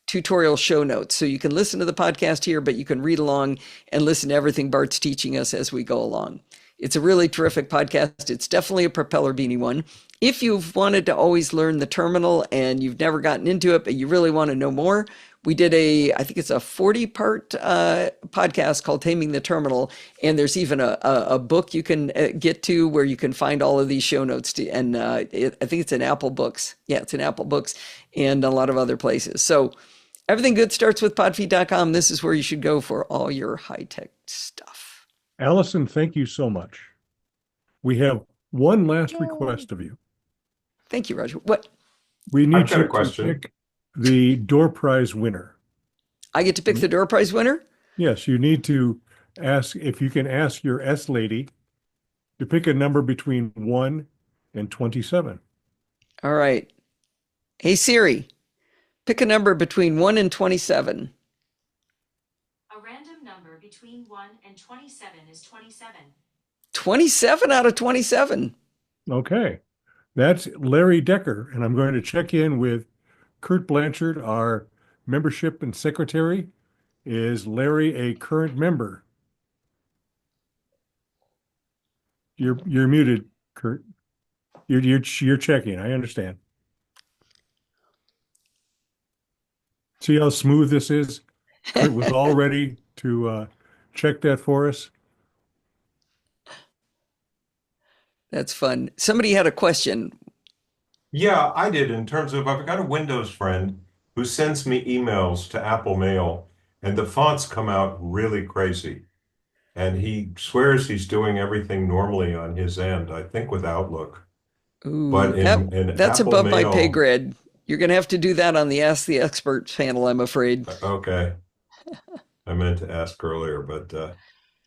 tutorial show notes. So you can listen to the podcast here, but you can read along and listen to everything Bart's teaching us as we go along. It's a really terrific podcast. It's definitely a Propeller Beanie one. If you've wanted to always learn the terminal and you've never gotten into it, but you really want to know more, we did I think it's a 40-part podcast called Taming the Terminal. And there's even a book you can get to where you can find all of these show notes. I think it's in Apple Books. Yeah, it's in Apple Books and a lot of other places. So everything good starts with podfeed.com. This is where you should go for all your high-tech stuff. Allison, thank you so much. We have one last request of you. Thank you, Roger. What? We need I've got you a question. to pick the door prize winner. I get to pick the door prize winner? Yes, you need to ask if you can ask your S lady to pick a number between 1 and 27. All right. Hey, Siri, pick a number between 1 and 27. A random number between 1 and 27 is 27. 27 out of 27. Okay. That's Larry Decker, and I'm going to check in with Kurt Blanchard, our membership and secretary. Is Larry a current member? You're muted, Kurt. You're checking. I understand. See how smooth this is? Kurt was all ready to check that for us. That's fun. Somebody had a question. Yeah, I did in terms of I've got a Windows friend who sends me emails to Apple Mail, and the fonts come out really crazy. And he swears he's doing everything normally on his end, I think with Outlook. Ooh, But in that's Apple above my Mail, pay grade. You're going to have to do that on the Ask the Expert panel, I'm afraid. okay. I meant to ask earlier, but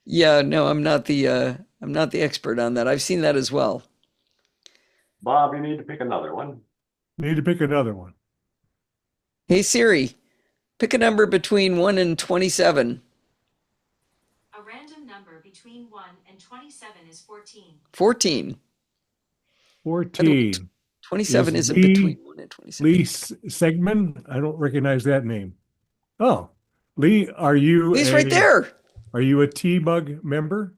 Yeah, no, I'm not the expert on that. I've seen that as well. Bob, you need to pick another one. Need to pick another one. Hey Siri, pick a number between 1 and 27. A random number between 1 and 27 is 14. 14. 14 27 is isn't between 1 and 27. Lee Segman. I don't recognize that name. Oh, Lee, are you He's right there. Are you a T-Mug member?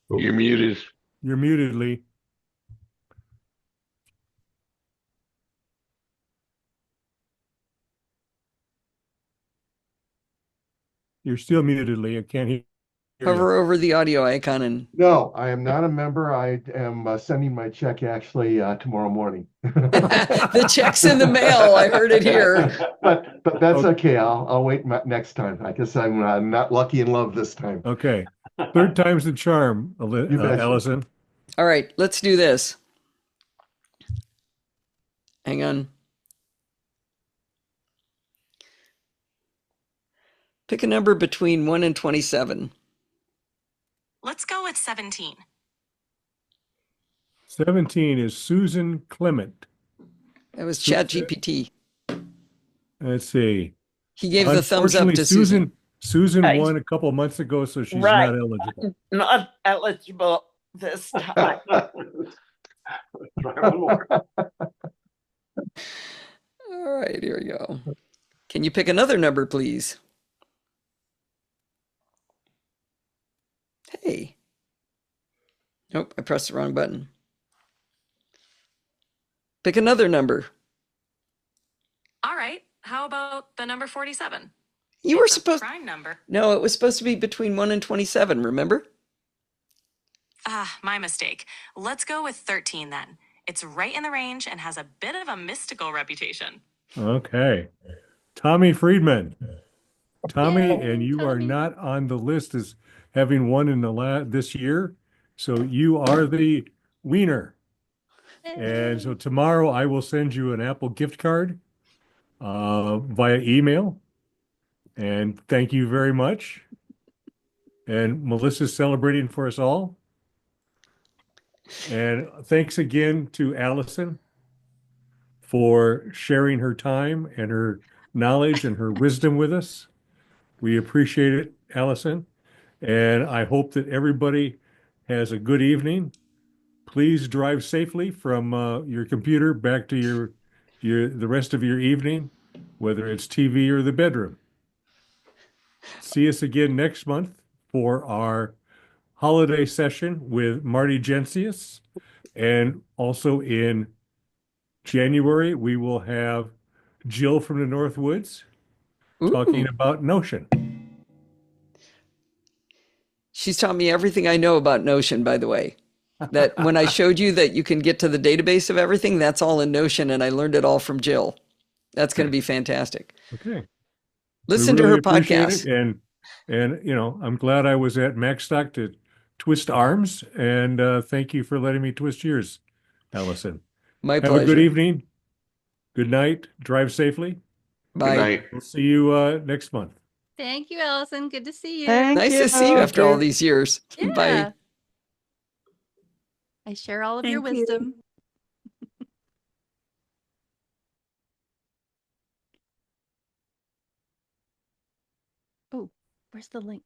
You're muted. You're muted, Lee. You're still muted, Lee. I can't hear you. Hover over the audio icon and No, I am not a member. I am sending my check actually tomorrow morning. the check's in the mail. I heard it here. But that's okay. I'll wait next time. I guess I'm not lucky in love this time. Okay. Third time's the charm, You betcha. Allison. All right, let's do this. Hang on. Pick a number between 1 and 27. Let's go with 17. 17 is Susan Clement. That was ChatGPT. Let's see. He gave the thumbs up Unfortunately, to Susan. Susan Right. won a couple months ago, so she's Right. not eligible. Not eligible this time. Try one more. All right, here we go. Can you pick another number, please? Hey. Nope, I pressed the wrong button. Pick another number. All right. How about the number 47? You were It's a supposed. prime number. No, it was supposed to be between 1 and 27, remember? Ah, my mistake. Let's go with 13 then. It's right in the range and has a bit of a mystical reputation. Okay. Tommy Friedman. Tommy, Yay, and you are Tommy. not on the list as having won in this year. So you are the wiener. And so tomorrow I will send you an Apple gift card via email. And thank you very much. And Melissa's celebrating for us all. And thanks again to Allison for sharing her time and her knowledge and her wisdom with us. We appreciate it, Allison. And I hope that everybody has a good evening. Please drive safely from your computer back to the rest of your evening, whether it's TV or the bedroom. See us again next month for our holiday session with Marty Gensius. And also in January, we will have Jill from the Northwoods talking Ooh. about Notion. She's taught me everything I know about Notion, by the way. That when I showed you that you can get to the database of everything, that's all in Notion, and I learned it all from Jill. That's going to be fantastic. Okay. Listen We to really her appreciate podcast. it. And you know, I'm glad I was at Macstock to twist arms, and thank you for letting me twist yours, Allison. My Have pleasure. a good evening. Good night. Drive safely. Bye. Good night. We'll see you next month. Thank you, Allison. Good to see you. Thank Nice you. to see you after all these years. Yeah. Bye. I share all of your Thank you. wisdom. Oh, where's the link?